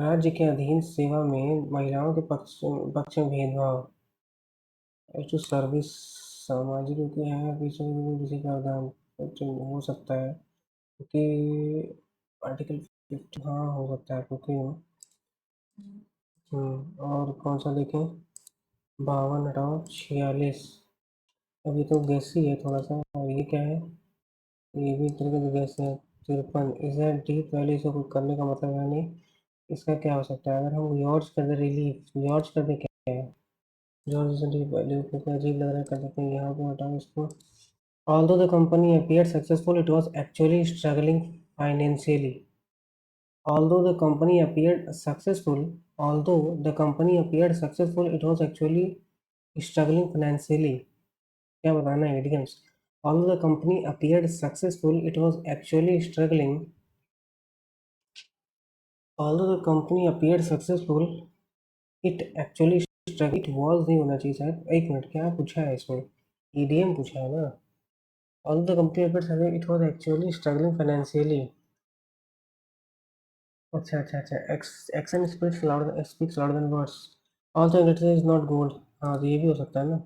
राज्य के अधीन सेवा में महिलाओं के पक्ष में भेदभाव, टू सर्विस, सामाजिक रूप के हैं पीछे किसी प्रावधान, तो हो सकता है क्योंकि आर्टिकल 50, हाँ हो सकता है क्योंकि और कौन सा देखें? 52 हटाओ 46, अभी तो गैस ही है थोड़ा सा। और ये क्या है? ये भी एक तरह का गैस है। 53 इज दैट डी, पहले इसको कुछ करने का मतलब है नहीं। इसका क्या हो सकता है? अगर हम यॉर्ज कर दे, रिलीफ यॉर्ज कर दे, क्या है? जॉर्ज कितना अजीब लग रहा है, कर देते हैं यहाँ पे, हटाओ इसको। Although the company appeared successful, it was actually struggling financially. Although the company appeared successful, although the company appeared successful, it was actually struggling financially. क्या बताना है idioms? Although the company appeared successful, it was actually struggling. Although the company appeared successful, it actually struggled. It was नहीं होना चाहिए शायद। एक minute, क्या पूछा है इसमें? idiom पूछा है ना? Although the company appeared successful, it was actually struggling financially. अच्छा अच्छा अच्छा, action speaks louder than words. Also literature is not gold. हाँ, तो ये भी हो सकता है ना।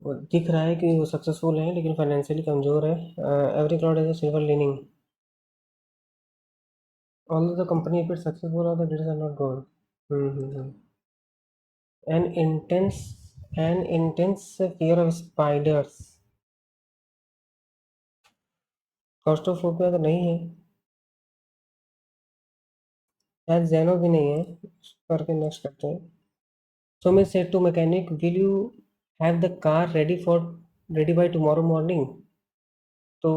वो दिख रहा है कि वो सक्सेसफुल है लेकिन फाइनेंशियली कमजोर है। Every cloud has a silver lining. Although the company is successful और the literature are not gold. An intense, an intense fear of spiders. Claustrophobia तो नहीं है, शायद जेनो भी नहीं है। करके नेक्स्ट करते हैं। Sumit said to mechanic, "Will you have the car ready by tomorrow morning?" तो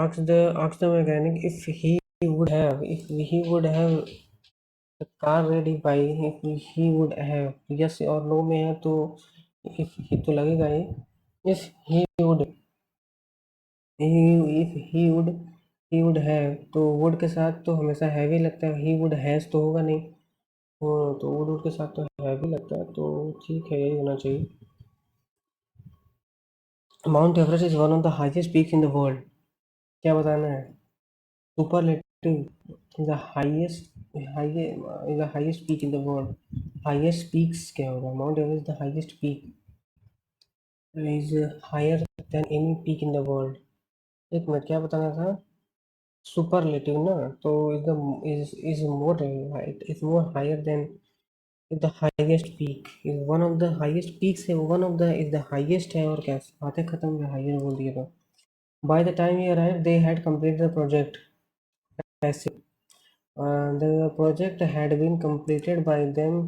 asked the mechanic if he would have the car ready by, if he would have, yes और no में है तो if he तो लगेगा ही। if he would, if he would have, तो would के साथ तो हमेशा हैवी लगता है, he would has तो होगा नहीं। तो वुड के साथ तो हैवी लगता है, तो ठीक है, यही होना चाहिए। Mount Everest is one of the highest peak in the world, क्या बताना है? Superlative, the highest, the highest peak in the world. Highest peaks क्या होगा? Mount Everest the highest peak is higher than any peak in the world. एक minute, क्या बताना था? Superlative ना, तो is more, is more higher than the highest peak is one of the highest peaks है, one of the is the highest है, और क्या बातें खत्म है, हायर बोल दिया तो। by the time he arrived they had completed the project, ऐसे the project had been completed by them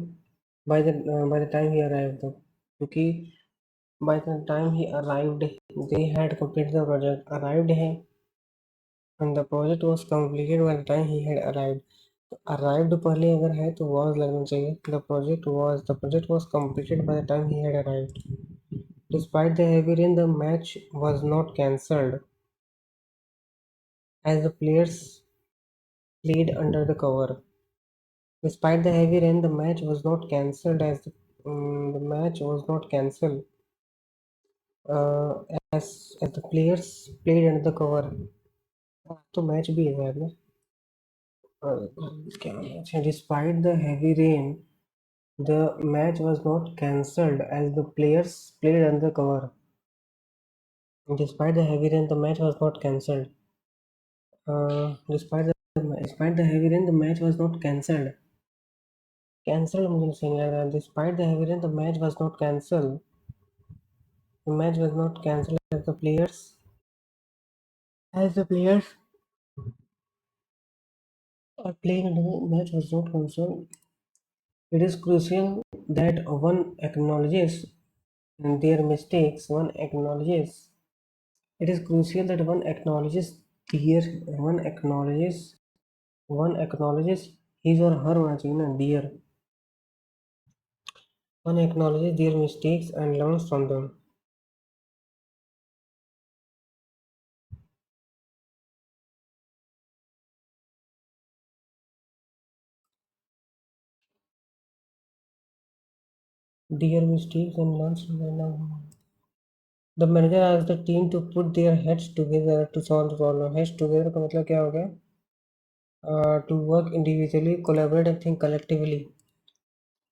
by the time he arrived though, क्योंकि by the time he arrived they had completed the project, arrived है, and the project was completed by the time he had arrived। Arrived पहले अगर है तो was लगना चाहिए। The project was completed by the time he had arrived। Despite the heavy rain, the match was not cancelled as the players played under the cover। Despite the heavy rain, the match was not cancelled as the match was not cancelled uh, as the players played under the cover। तो match भी है यार ना। क्या match है? Despite the heavy rain the match was not cancelled as the players played under cover. Despite the heavy rain, the match was not cancelled. Despite the heavy rain, the match was not cancelled. Cancelled मुझे सही नहीं लग रहा है. Despite the heavy rain, the match was not cancelled. The match was not cancelled as the players are playing and the match was not cancelled. It is crucial that one acknowledges their mistakes. It is crucial that one acknowledges his or her होना चाहिए ना dear. One acknowledges their mistakes and learns from them. Their mistakes and learns from them. The manager asks the team to put their heads together to solve the problem. Heads together का मतलब क्या हो गया? To work individually, collaborate and think collectively.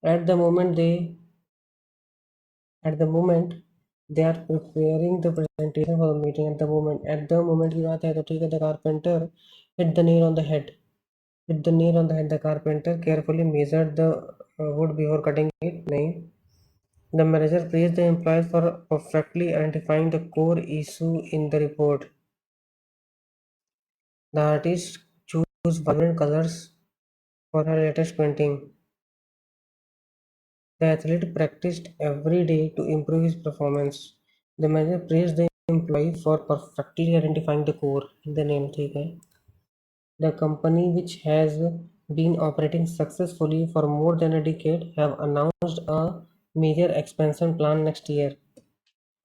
At the moment they at the moment they are preparing the presentation for the meeting. At the moment की बात है तो ठीक है. The carpenter hit the nail on the head. The carpenter carefully measured the wood before cutting it. नहीं. The manager praised the employees for perfectly identifying the core issue in the report. The artist chose vibrant colors for her latest painting. The athlete practiced every day to improve his performance. The manager praised the employee for perfectly identifying the core in the name. ठीक है. The company, which has been operating successfully for more than a decade, have announced a major expansion plan next year.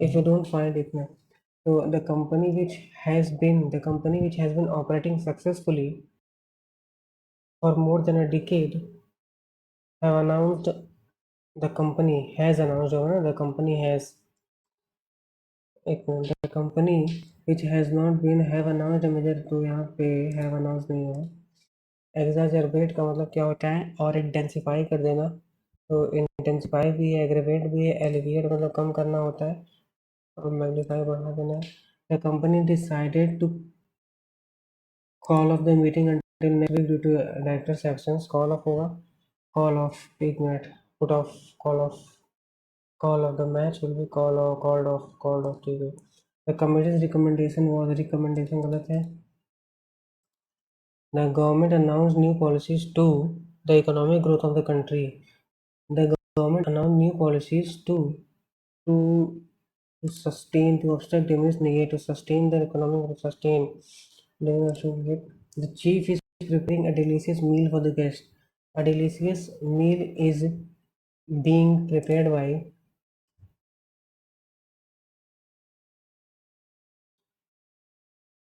If you don't find it now, so the company which has been operating successfully for more than a decade have announced the company has announced or the company has the company which has not been have announced a major. तो यहाँ पे have announced नहीं है. एग्जाजरबेट का मतलब क्या होता है? और इंटेंसिफाई कर देना. तो इंटेंसिफाई भी है, एग्रेवेट भी है. एलिविएट मतलब कम करना होता है और मैग्नीफाई बढ़ा देना है. The company decided to call off the meeting until next week due to director's absence. Call off होगा. Call off. एक minute. Put off. Call off. Call of the match will be called off. ठीक है. The committee's recommendation was recommendation गलत है. The government announced new policies to the economic growth of the country. The government announced new policies to to obstruct damage negative to sustain the economic sustain. The chief is preparing a delicious meal for the guest. A delicious meal is being prepared by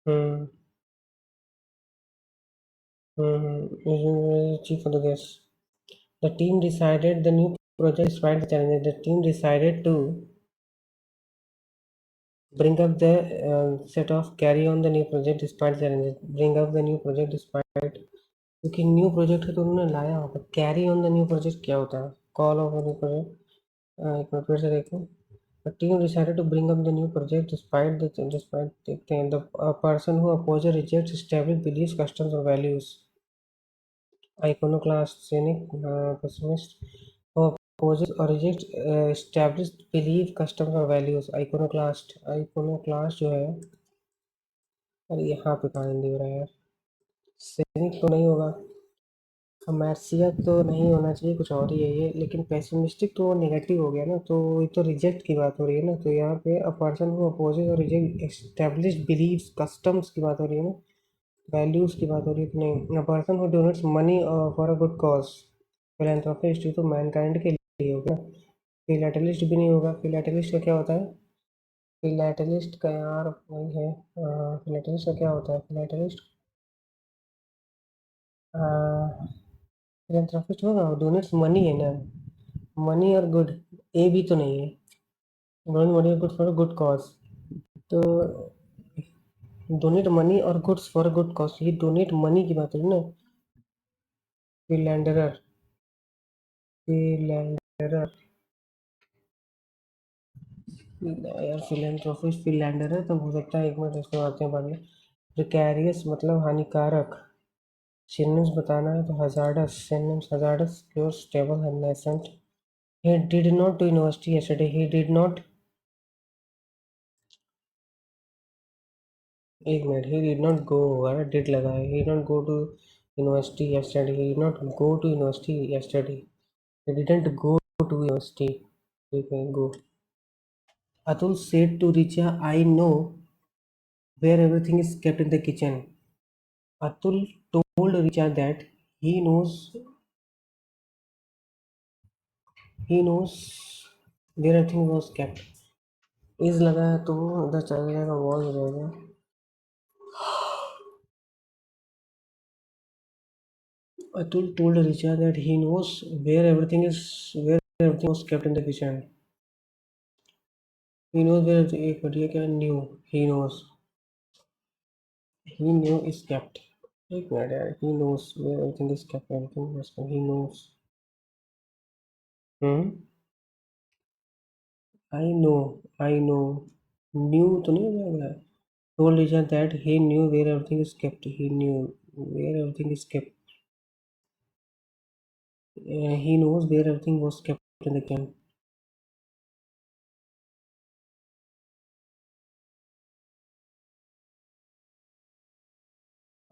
hmm, chief for the guest. The team decided the new project despite the challenges. The team decided to bring up the set of carry on the new project despite challenges. Bring up the new project despite क्योंकि new project है तो उन्होंने लाया होगा. Carry on the new project क्या होता है? Call of new project. एक बार फिर से देखें. The team decided to bring up the new project despite देखते हैं. The person who opposes rejects established beliefs, customs or values. Iconoclast, cynic, pessimist. Who opposes or rejects established belief, customs or values. Iconoclast जो है. अरे यहाँ पे कहाँ हिंदी हो रहा है यार. cynic तो नहीं होगा. कमर्शियल तो नहीं होना चाहिए, कुछ और ही है ये. लेकिन पेसिमिस्टिक तो नेगेटिव हो गया ना, तो ये तो रिजेक्ट की बात हो रही है ना. तो यहाँ पे अ पर्सन हु अपोजेस और रिजेक्ट एस्टेब्लिश्ड बिलीव्स कस्टम्स की बात हो रही है ना. वैल्यूज की बात हो रही है कि नहीं. A person who donates money for a good cause. Philanthropist तो मैनकाइंड के लिए होगा. फिलैटेलिस्ट भी नहीं होगा. फिलैटेलिस्ट का क्या होता है? फिलैटेलिस्ट का यार वही है. फिलैटेलिस्ट का क्या होता है? फिलैटेलिस्ट फिलैंथ्रोपिस्ट होगा. डोनेट्स मनी है ना. मनी और गुड. ए भी तो नहीं है. डोनेट मनी और गुड फॉर गुड कॉज. तो डोनेट मनी और गुड्स फॉर गुड कॉस्ट, ये डोनेट मनी की बात है ना। फिलैंडरर, फिलैंडरर यार, फिलेंथ्रोपिस्ट फिलैंडरर तो हो सकता है। एक मिनट, इसको आते हैं बाद में। प्रिकैरियस मतलब हानिकारक। सिनोनिम्स बताना है तो hazardous, synonyms hazardous, pure, stable, nascent. He did not to university yesterday. He did not. एक minute, he did not go होगा ना, did लगा है। He did not go to university yesterday. He did not go to university yesterday. He didn't go to university. ठीक है, go. Atul said to Richa, I know where everything is kept in the kitchen. Atul told Richa that he knows where everything was kept. is लगा है तो उधर चला जाएगा, was हो जाएगा। Atul told Richa that he knows where everything was kept in the kitchen. He knows where एक बढ़िया क्या knew, he knows, he knew is kept। एक मिनट यार, he knows where everything is kept, everything was kept, he knows। Hmm, I know knew तो नहीं हो जाएगा। Told Richa that he knew where everything is kept, he knew where everything is kept, he knows where everything was kept in the kitchen।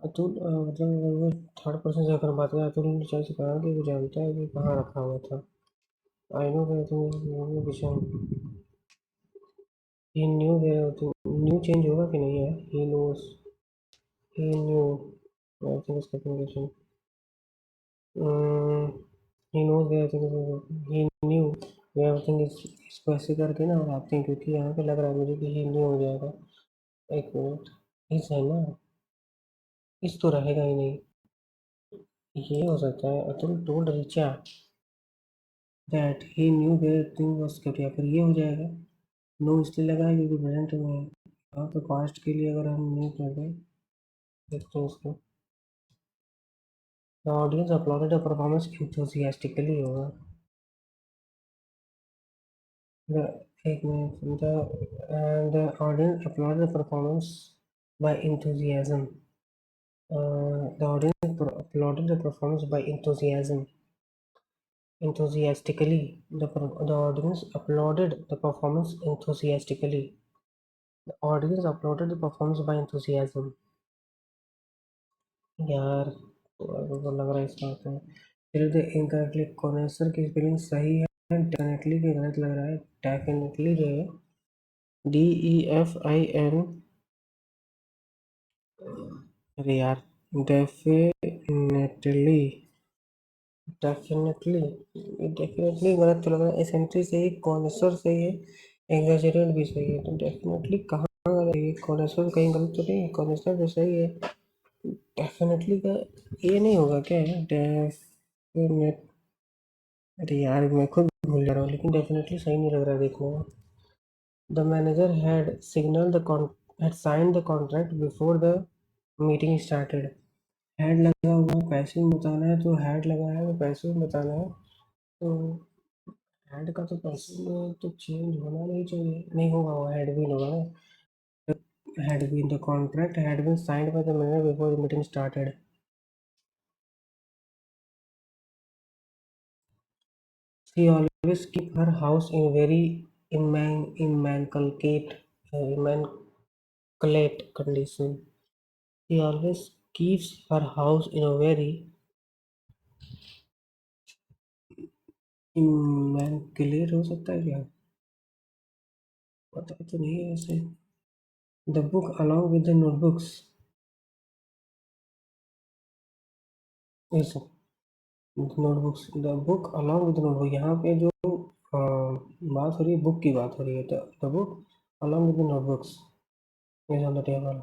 Atul मतलब अगर वो third person से अगर बात करें, अतुल ने चाहे से कहा कि वो जानता है कि कहाँ रखा हुआ था। आई नो वेयर विषय, ही न्यू वेयर तो न्यू चेंज होगा कि नहीं है। He knows, he knew, I think इसका condition, he knows where, he new where everything is. इसको ऐसे करके ना बनाते हैं क्योंकि यहाँ पे लग रहा है मुझे कि ही न्यू हो जाएगा। एक मिनट, इस है ना, इस तो रहेगा ही नहीं। ये हो सकता है Atul told Richa that he new where thing was kept, या फिर ये हो जाएगा। नो इसलिए लगा है क्योंकि प्रेजेंट में है। हाँ, तो पास्ट के लिए अगर हम न्यू कर दें, देखते हैं इसको। The audience applauded the performance enthusiastically होगा। The एक minute, the audience applauded the performance by enthusiasm। The audience applauded the performance by enthusiastically। The audience applauded the performance enthusiastically। The audience applauded the performance by enthusiasm। यार, तो लग रहा है इसका आता है। फिर द इनकरेक्टली, कॉन्सर की स्पेलिंग सही है, डेफिनेटली की गलत लग रहा है। डेफिनेटली जो है DEFIN, अरे यार, डेफिनेटली, डेफिनेटली, डेफिनेटली गलत तो लग रहा है। एसेंट्री सही, कॉन्सर सही है, एग्जैजरेट भी सही है, तो डेफिनेटली कहाँ गलत है? कॉन्सर कहीं गलत तो नहीं, कॉन्सर तो सही है। डेफिनेटली का ये नहीं होगा क्या? डेफिनेट, अरे यार मैं खुद भूल जा रहा हूँ, लेकिन डेफिनेटली सही नहीं लग रहा है देखने में। The manager had signed the contract before the meeting started। Had लगा हुआ है, पैसे में बताना है तो हैड लगा है, तो पैसे में बताना है तो हैड का तो पैसे में तो चेंज होना नहीं चाहिए, नहीं होगा, वो हैड बीन होगा ना। Had been the contract had been signed by the manager before the meeting started. She always keep her house in very immaculate immaculate condition। She always keeps her house in a very immaculate, हो सकता है क्या? पता तो नहीं है ऐसे। The book along with the notebooks is notebooks, the book along with the notebook, यहाँ पे जो बात हो रही है बुक की बात हो रही है, तो the book along with the notebooks is on the table।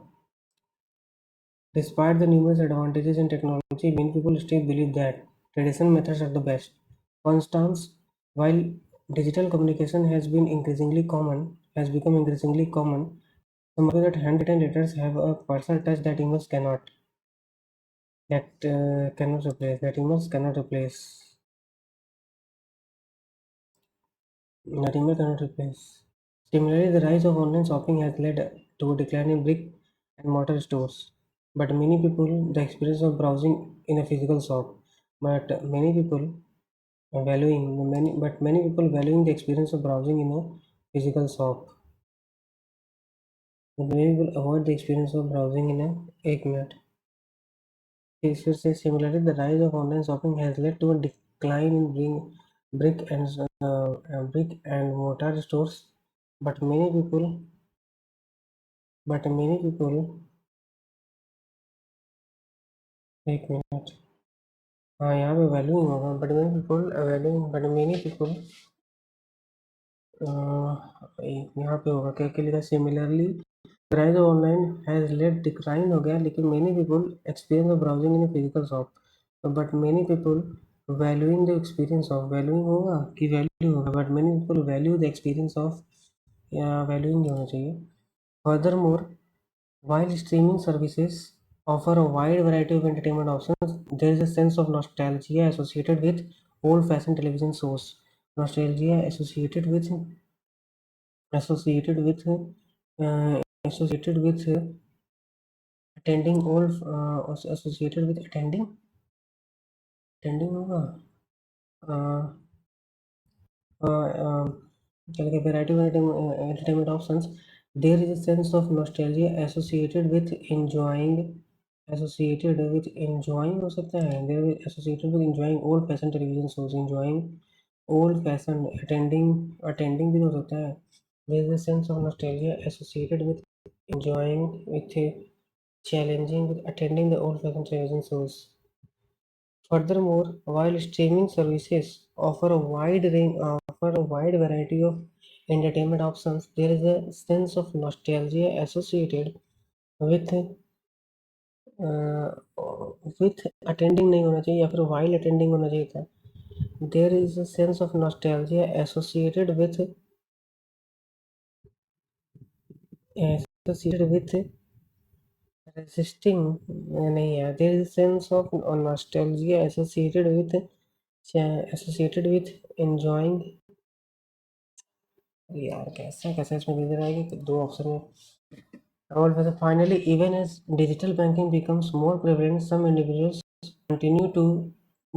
Despite the numerous advantages in technology, many people still believe that traditional methods are the best। For instance, while digital communication has become increasingly common, Some argue that handwritten letters have a personal touch that emails cannot. Cannot replace. That emails cannot replace. That email cannot replace. Similarly, the rise of online shopping has led to a decline in brick and mortar stores. But many people, the experience of browsing in a physical shop. But many people many people valuing the experience of browsing in a physical shop. But many people avoid the experience of browsing in a 1 minute. Shakespeare says similarly, the rise of online shopping has led to a decline in brick and brick and mortar stores. But many people, but many people, 1 minute. हाँ यहाँ पे valuing होगा but many people यहाँ पे होगा क्या क्या लिखा similarly rise of online has led decline हो गया लेकिन many people experience of browsing in a physical shop but many people valuing the experience of valuing होगा कि value होगा but many people value the experience of या valuing नहीं होना चाहिए furthermore while streaming services offer a wide variety of entertainment options there is a sense of nostalgia associated with old-fashioned television shows nostalgia associated with associated with attending old associated with attending होगा क्या लिखा variety of entertainment options there is a sense of nostalgia associated with enjoying हो सकता है there is associated with enjoying old fashioned television shows enjoying old fashioned attending भी हो सकता है there is a sense of nostalgia associated with enjoying with challenging with attending the old fashioned television shows. Furthermore, while streaming services offer a wide variety of entertainment options, there is a sense of nostalgia associated with with attending नहीं होना चाहिए या फिर while attending होना चाहिए था. There is a sense of nostalgia associated with resisting नहीं है. There is a sense of nostalgia associated with enjoying. यार कैसा कैसा इसमें दे रहा है कि दो ऑप्शन में और वैसे finally even as digital banking becomes more prevalent some individuals continue to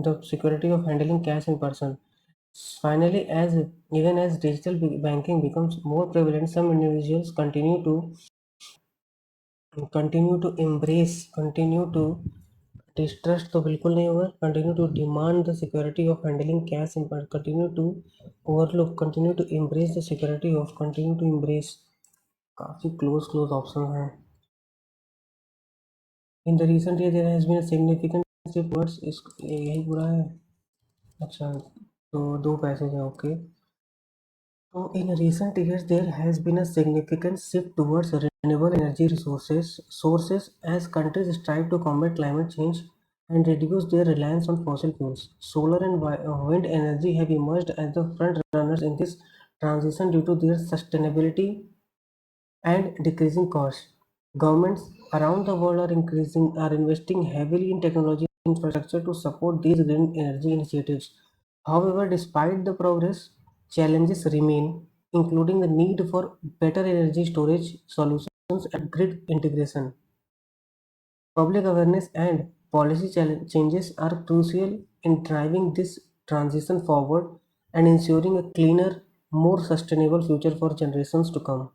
the security of handling cash in person. Finally, as even as digital banking becomes more prevalent some individuals continue to distrust तो बिल्कुल नहीं होगा continue to demand the security of handling cash in part continue to embrace the security of continue to embrace काफ़ी close option है in the recent year there has been a significant shift towards इस यही पूरा है अच्छा तो दो passage हैं okay So in recent years, there has been a significant shift towards renewable energy sources as countries strive to combat climate change and reduce their reliance on fossil fuels. Solar and wind energy have emerged as the front runners in this transition due to their sustainability and decreasing costs. Governments around the world are investing heavily in technology infrastructure to support these green energy initiatives. However, despite the progress, challenges remain, including the need for better energy storage solutions and grid integration. Public awareness and policy changes are crucial in driving this transition forward and ensuring a cleaner, more sustainable future for generations to come.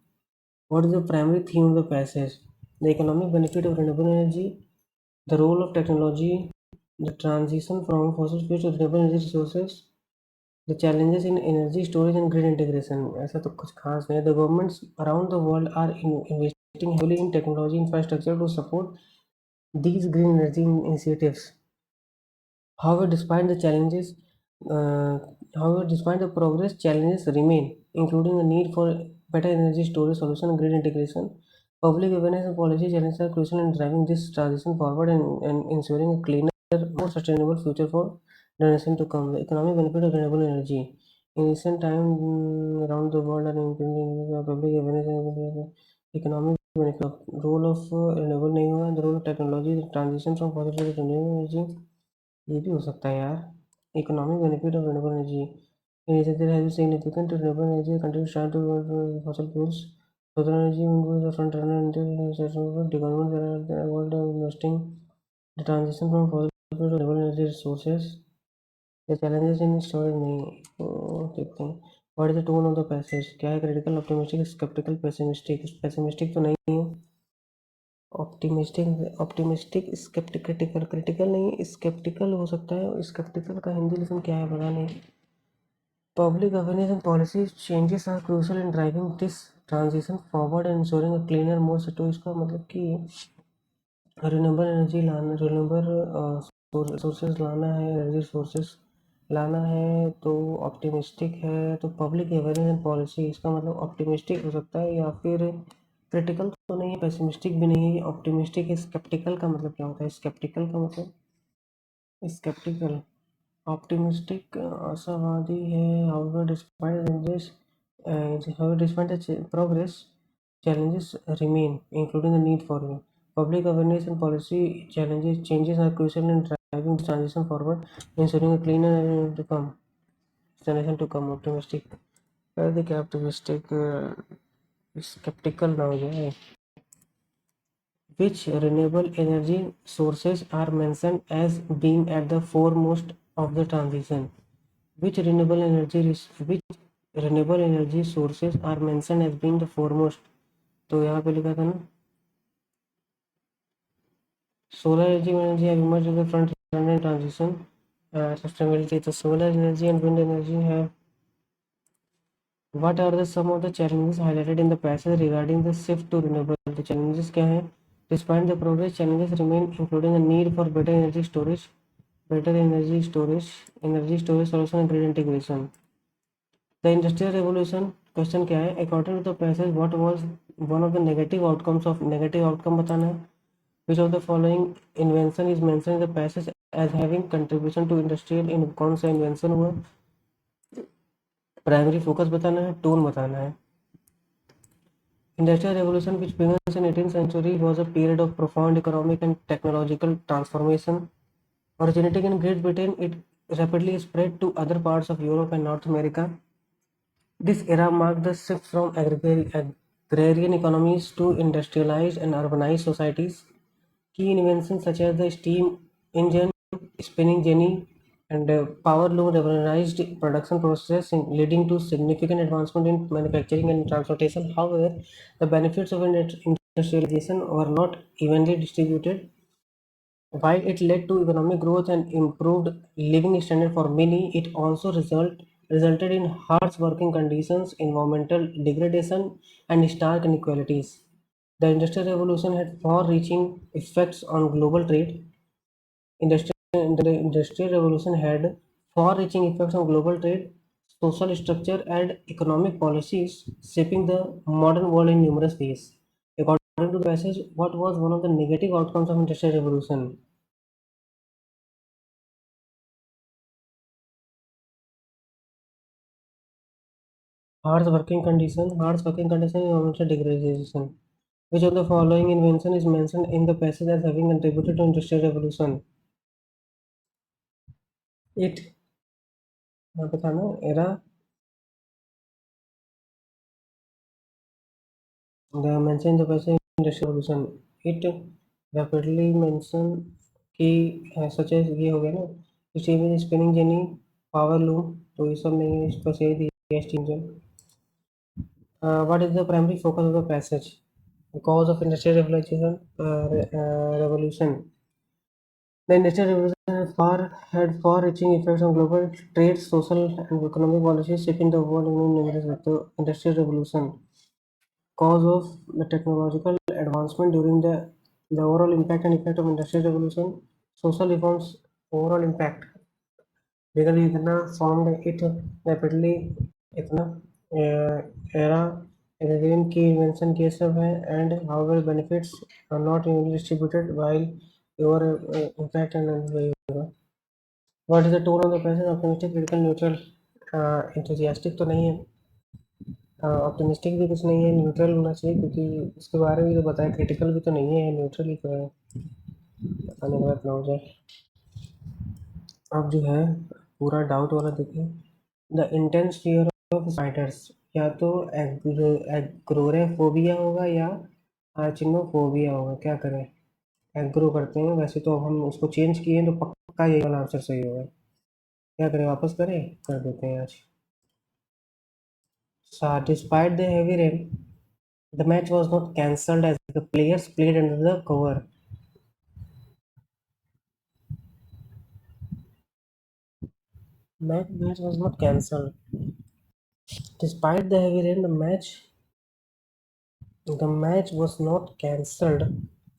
What is the primary theme of the passage? The economic benefit of renewable energy, the role of technology, the transition from fossil fuels to renewable energy resources, the challenges in energy storage and grid integration. ऐसा तो कुछ खास नहीं है. The governments around the world are investing heavily in technology infrastructure to support these green energy initiatives. However, uh, despite the progress, challenges remain, including the need for better energy storage solution and grid integration. Public awareness and policy challenges are crucial in driving this transition forward and ensuring a cleaner, more sustainable future for generation to come. The economic benefit of renewable energy. In recent time, around the world are increasing public awareness. Economic benefit, role of renewable नहीं हुआ, the role of technology transition from fossil fuel to renewable energy, ये भी हो सकता है यार। Economic benefit of renewable energy, there has been significant renewable energy contributes to fossil fuels. Solar energy is a front runner in the government that are world investing the transition from fossil fuels to renewable energy resources. The challenges in storage नहीं, देखते हैं। What is the tone of the passage? क्या है? Critical, optimistic, sceptical, pessimistic. Pessimistic तो नहीं है, optimistic, optimistic, sceptic, critical, critical नहीं, sceptical हो सकता है। स्केप्टिकल का हिंदी लेकिन क्या है पता नहीं। Public awareness and policy changes are crucial in driving this transition forward and ensuring a cleaner, more तो इसका मतलब कि रिन्यूएबल एनर्जी लाना, रिन्यूएबल सोर्सेज लाना है, एनर्जी सोर्सेज लाना है तो ऑप्टिमिस्टिक है। तो पब्लिक अवेयरनेस एंड पॉलिसी, इसका मतलब ऑप्टिमिस्टिक हो सकता है या फिर क्रिटिकल तो नहीं है, पेसिमिस्टिक भी नहीं है, ऑप्टिमिस्टिक है। स्केप्टिकल का मतलब क्या होता है? स्केप्टिकल का मतलब स्केप्टिकल, ऑप्टिमिस्टिक आशावादी है। However, despite the progress, challenges remain, including the need for public awareness and policy challenges. Changes are crucial in driving the transition forward, ensuring a cleaner to come generation to come. Optimistic, the optimistic, skeptical now. Which renewable energy sources are mentioned as being at the foremost of the transition? Which renewable energy sources are mentioned as being the foremost? तो यहाँ पे लिखा था ना, solar energy have emerged as the front runner in transition sustainability. तो solar energy and wind energy have, what are the some of the challenges highlighted in the passage regarding the shift to renewable? The challenges क्या हैं? Despite the progress, challenges remain, including the need for better energy storage, energy storage solution and grid integration. The industrial revolution, question क्या है? According to the passage, what was one of the negative outcomes of negative outcome बताना है। Which of the following invention is mentioned in the passage as having contribution to industrial, in कौन सा invention हुआ? Primary focus बताना है, tone बताना है। Industrial revolution, which began in 18th century, was a period of profound economic and technological transformation. Originating in Great Britain, it rapidly spread to other parts of Europe and North America. This era marked the shift from agrarian economies to industrialized and urbanized societies. Key inventions such as the steam engine, spinning jenny, and power loom revolutionized production processes, leading to significant advancement in manufacturing and transportation. However, the benefits of industrialization were not evenly distributed. While it led to economic growth and improved living standard for many, it also resulted in harsh working conditions, environmental degradation, and stark inequalities. The Industrial Revolution had far-reaching effects on global trade. The Industrial Revolution had far-reaching effects on global trade, social structure, and economic policies, shaping the modern world in numerous ways. According to the passage, what was one of the negative outcomes of Industrial Revolution? Harsh working condition, environmental degradation. Which of the following invention is mentioned in the passage as having contributed to Industrial Revolution? It, यहाँ पे था ना, era, the mention in the passage Industrial Revolution. It rapidly mention कि such as ये हो गया ना, steam spinning jenny, power loom, तो ये सब नहीं है, इस पर से steam engine. What is the primary focus of the passage? The cause of Industrial Revolution. The Industrial Revolution had far-reaching effects on global trade, social, and economic policies, shaping the world in numerous ways. The Industrial Revolution, cause of the technological advancement during the overall impact and effect of Industrial Revolution, social reforms, overall impact. Because इतना formed it rapidly, इतना era again की invention ये सब है, and however benefits are not evenly distributed while your impact and what is the tone of the passage? Optimistic, critical, neutral, enthusiastic तो नहीं है, optimistic भी कुछ नहीं है, न्यूट्रल होना चाहिए, क्योंकि उसके बारे में जो बताया क्रिटिकल भी तो नहीं है, न्यूट्रल ही तो है, पता नहीं गलत ना हो जाए। अब जो है पूरा डाउट वाला देखिए। The intense fear of spiders, या तो एग्रोरेफोबिया होगा या आर्चिनोफोबिया होगा, क्या करें? एग्रो करते हैं, वैसे तो अब हम उसको चेंज किए हैं तो पक्का यही वाला आंसर सही होगा। क्या करें, वापस करें? कर देते हैं आज। Despite the heavy rain, the match was not cancelled as the players played under the cover. Match was not cancelled. Despite the heavy rain, the match was not cancelled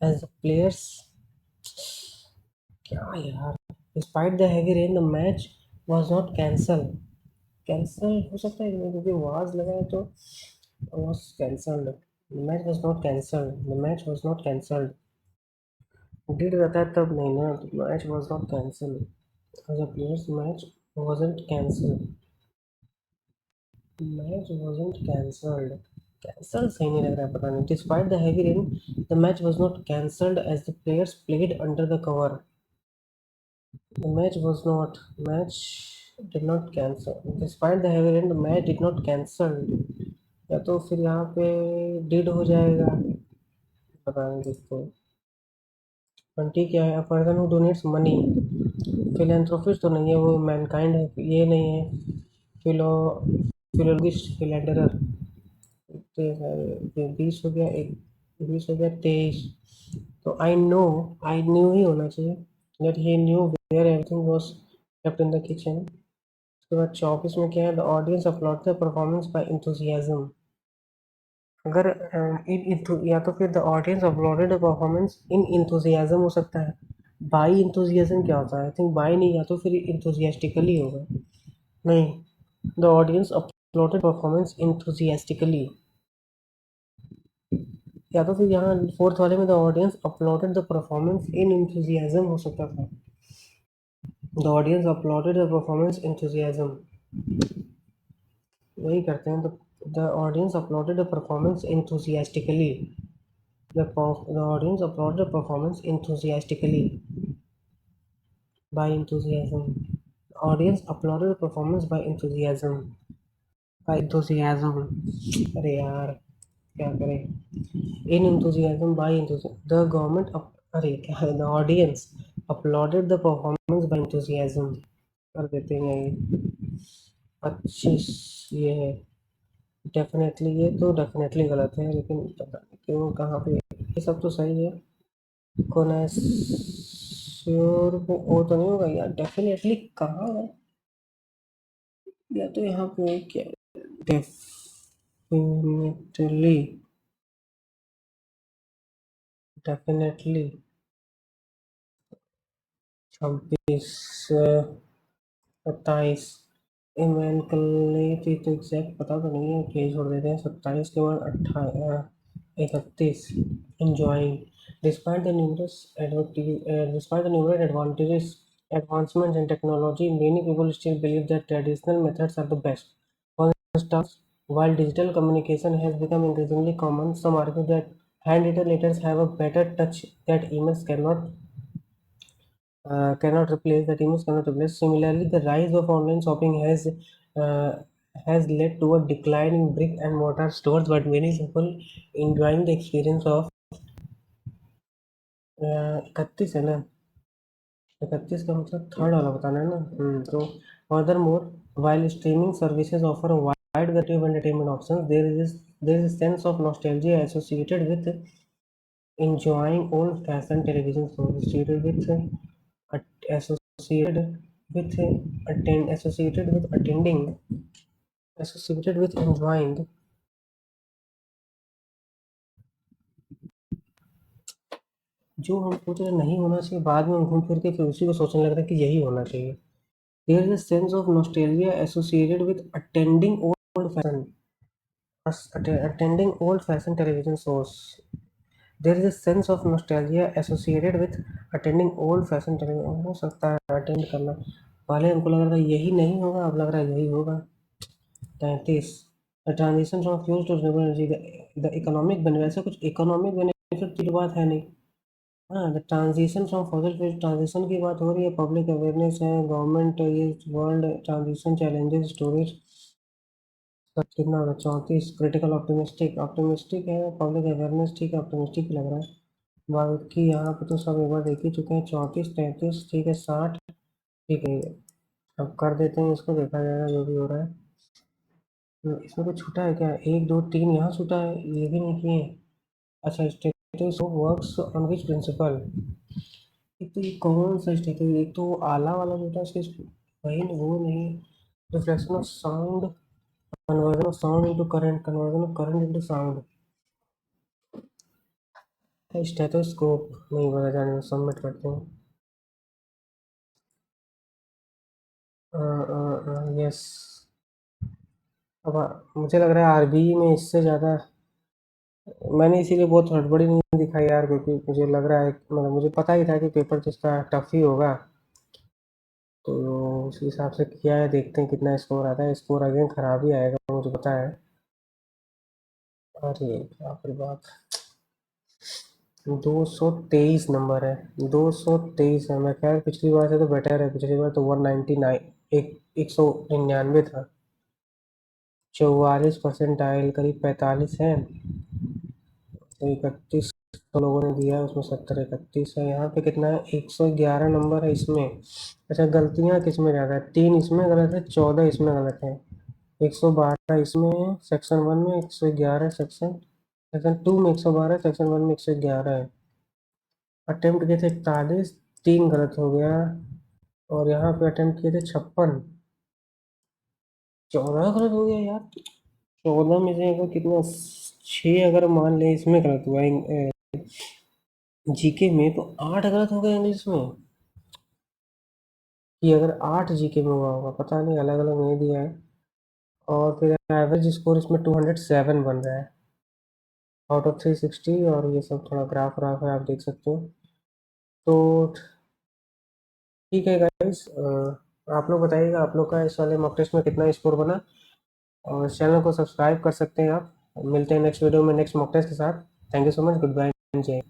as the players. क्या यार? Despite the heavy rain, the match was not cancelled. Cancel हो सकता है क्योंकि was लगा है तो was cancelled. The match was not cancelled. The match was not cancelled. Did रहता है तब नहीं ना, तो match was not cancelled. As a players match wasn't cancelled. Match wasn't cancelled. Cancelled सही नहीं लग रहा है, पता नहीं. Despite the heavy rain, the match was not cancelled as the players played under the cover. The match was not. Match did not cancel. Despite the heavy rain, the match did not cancel. या तो फिर यहाँ पे did हो जाएगा, पता नहीं, देखते हैं. 20 क्या है? A person who donates money. philanthropist तो नहीं है, वो मैनकाइंड है, ये नहीं है. फिलो फिलोलॉजिस्ट, फिलेंडरर. 20 हो गया, एक 20 हो गया, 23. तो आई न्यू ही होना चाहिए. That he new where everything was kept in the kitchen. उसके बाद 24 में क्या है? The audience applaud the performance by enthusiasm. अगर या तो फिर the audience applauded the performance in enthusiasm हो सकता है. बाई इंथुजियाज्म क्या होता है? आई थिंक बाई नहीं, या तो फिर इंथुजियास्टिकली होगा. नहीं, the audience applauded performance enthusiastically. या तो फिर यहाँ फोर्थ वाले में the audience applauded the performance in enthusiasm हो सकता था. The audience applauded the performance enthusiasm, वही करते हैं. तो the audience applauded the performance enthusiastically. The audience applauded the performance enthusiastically. By enthusiasm. The audience applauded the performance by enthusiasm. By enthusiasm. अरे यार, क्या करें? In enthusiasm, by enthusiasm. The government अरे क्या है? The audience applauded the performance by enthusiasm. कर देते हैं ये. 25 ये है. डेफिनेटली, ये तो डेफिनेटली गलत है, लेकिन पता नहीं क्यों, कहाँ पे. ये सब तो सही है. कोनेश्योर वो ओ तो नहीं होगा यार, डेफिनेटली कहाँ है? या तो यहाँ पे क्या? डेफिनेटली. डेफिनेटली 26, 27. इमेनकली तो एग्जैक्ट पता तो नहीं है, ये छोड़ देते हैं. 27 के बाद 31. enjoying. Despite the numerous advancements in technology, many people still believe that traditional methods are the best. For instance, while digital communication has become increasingly common, some argue that handwritten letters have a better touch that emails cannot replace. That emails cannot replace. Similarly, the rise of online shopping has led to a decline in brick and mortar stores, but many people enjoying the experience of 31 है ना? 31 का मतलब third वाला बताना है ना. तो furthermore, while streaming services offer a wide variety of entertainment options, there is a sense of nostalgia associated with enjoying old-fashioned television shows, associated with attending, associated with enjoying. जो हम सोच रहे नहीं होना चाहिए, बाद में हम घूम फिर के फिर उसी को सोचने लग रहे हैं कि यही होना चाहिए. There is a sense of nostalgia associated with attending old-fashioned television shows. There is a sense of nostalgia associated with attending old-fashioned television. हो सकता है अटेंड करना. पहले हमको लग रहा था यही नहीं होगा, अब लग रहा है यही होगा. 33. The transition from fuel to renewable energy, the economic benefit, ऐसा कुछ इकोनॉमिक बेनिफिट की तो बात है नहीं। हाँ, the transition from fossil fuel transition की बात हो रही है, पब्लिक अवेयरनेस है, गवर्नमेंट ये वर्ल्ड ट्रांजिशन चैलेंजेस स्टोरेज कितना होगा 34। क्रिटिकल ऑप्टिमिस्टिक, ऑप्टिमिस्टिक है, पब्लिक अवेयरनेस ठीक है, ऑप्टिमिस्टिक लग रहा है। बाकी यहाँ पे तो सब एक बार देख ही चुके हैं। 34, 33 ठीक है, 60 ठीक है। अब कर देते हैं इसको, देखा जाएगा जो भी हो रहा है। इसमें कुछ छूटा है क्या? 1 2 3 यहाँ छूटा है, ये भी नहीं किए। अच्छा, status works on which principle. एक तो ये कौन सा स्टेटस, एक तो वो आला वाला जो था उसके वही वो नहीं। Reflection of sound, conversion of sound into current, conversion of current into sound. Stethoscope नहीं पता, जाने सबमिट करते हैं। यस। अब मुझे लग रहा है आरबी में इससे ज़्यादा, मैंने इसीलिए बहुत हड़बड़ी नहीं दिखाई यार, क्योंकि मुझे लग रहा है, मतलब मुझे पता ही था कि पेपर तो इसका टफ ही होगा। तो उसी हिसाब से किया है, देखते हैं कितना स्कोर आता है। स्कोर अगेन खराब ही आएगा, मुझे पता है। अरे बाप रे बाप, 223 नंबर है, 223 है। मैं खैर पिछली बार से तो बेटर है, पिछली बार तो 199, 199 था। 44 परसेंटाइल करीब 45 है। तो 31 तो लोगों ने दिया है, उसमें 70 31 है। यहाँ पे कितना है? 111 नंबर है इसमें। अच्छा, गलतियाँ किस में ज़्यादा है? 3 इसमें गलत है, 14 इसमें गलत है। 112 इसमें सेक्शन 1 में, 111 सेक्शन सेक्शन 2 में, 112 सेक्शन 1 में 111 है। अटेम्प्ट किए थे 41, 3 गलत हो गया। और यहाँ पे अटेम्प्ट किए थे 56, 14 गलत हो गया यार। 14 में से अगर कितना, 6 अगर मान ले इसमें गलत हुआ जीके में, तो 8 गलत हो गए इंग्लिश में। कि अगर 8 जीके में हुआ होगा, पता नहीं, अलग अलग नहीं दिया है। और फिर एवरेज स्कोर इसमें 207 बन रहा है आउट ऑफ 360। और ये सब थोड़ा ग्राफ व्राफ है, आप देख सकते हो। तो ठीक है गाइस, आप लोग बताइएगा आप लोग का इस वाले मॉक टेस्ट में कितना स्कोर बना। और चैनल को सब्सक्राइब कर सकते हैं आप। मिलते हैं नेक्स्ट वीडियो में नेक्स्ट मॉक टेस्ट के साथ। Thank you so much, good bye, जय।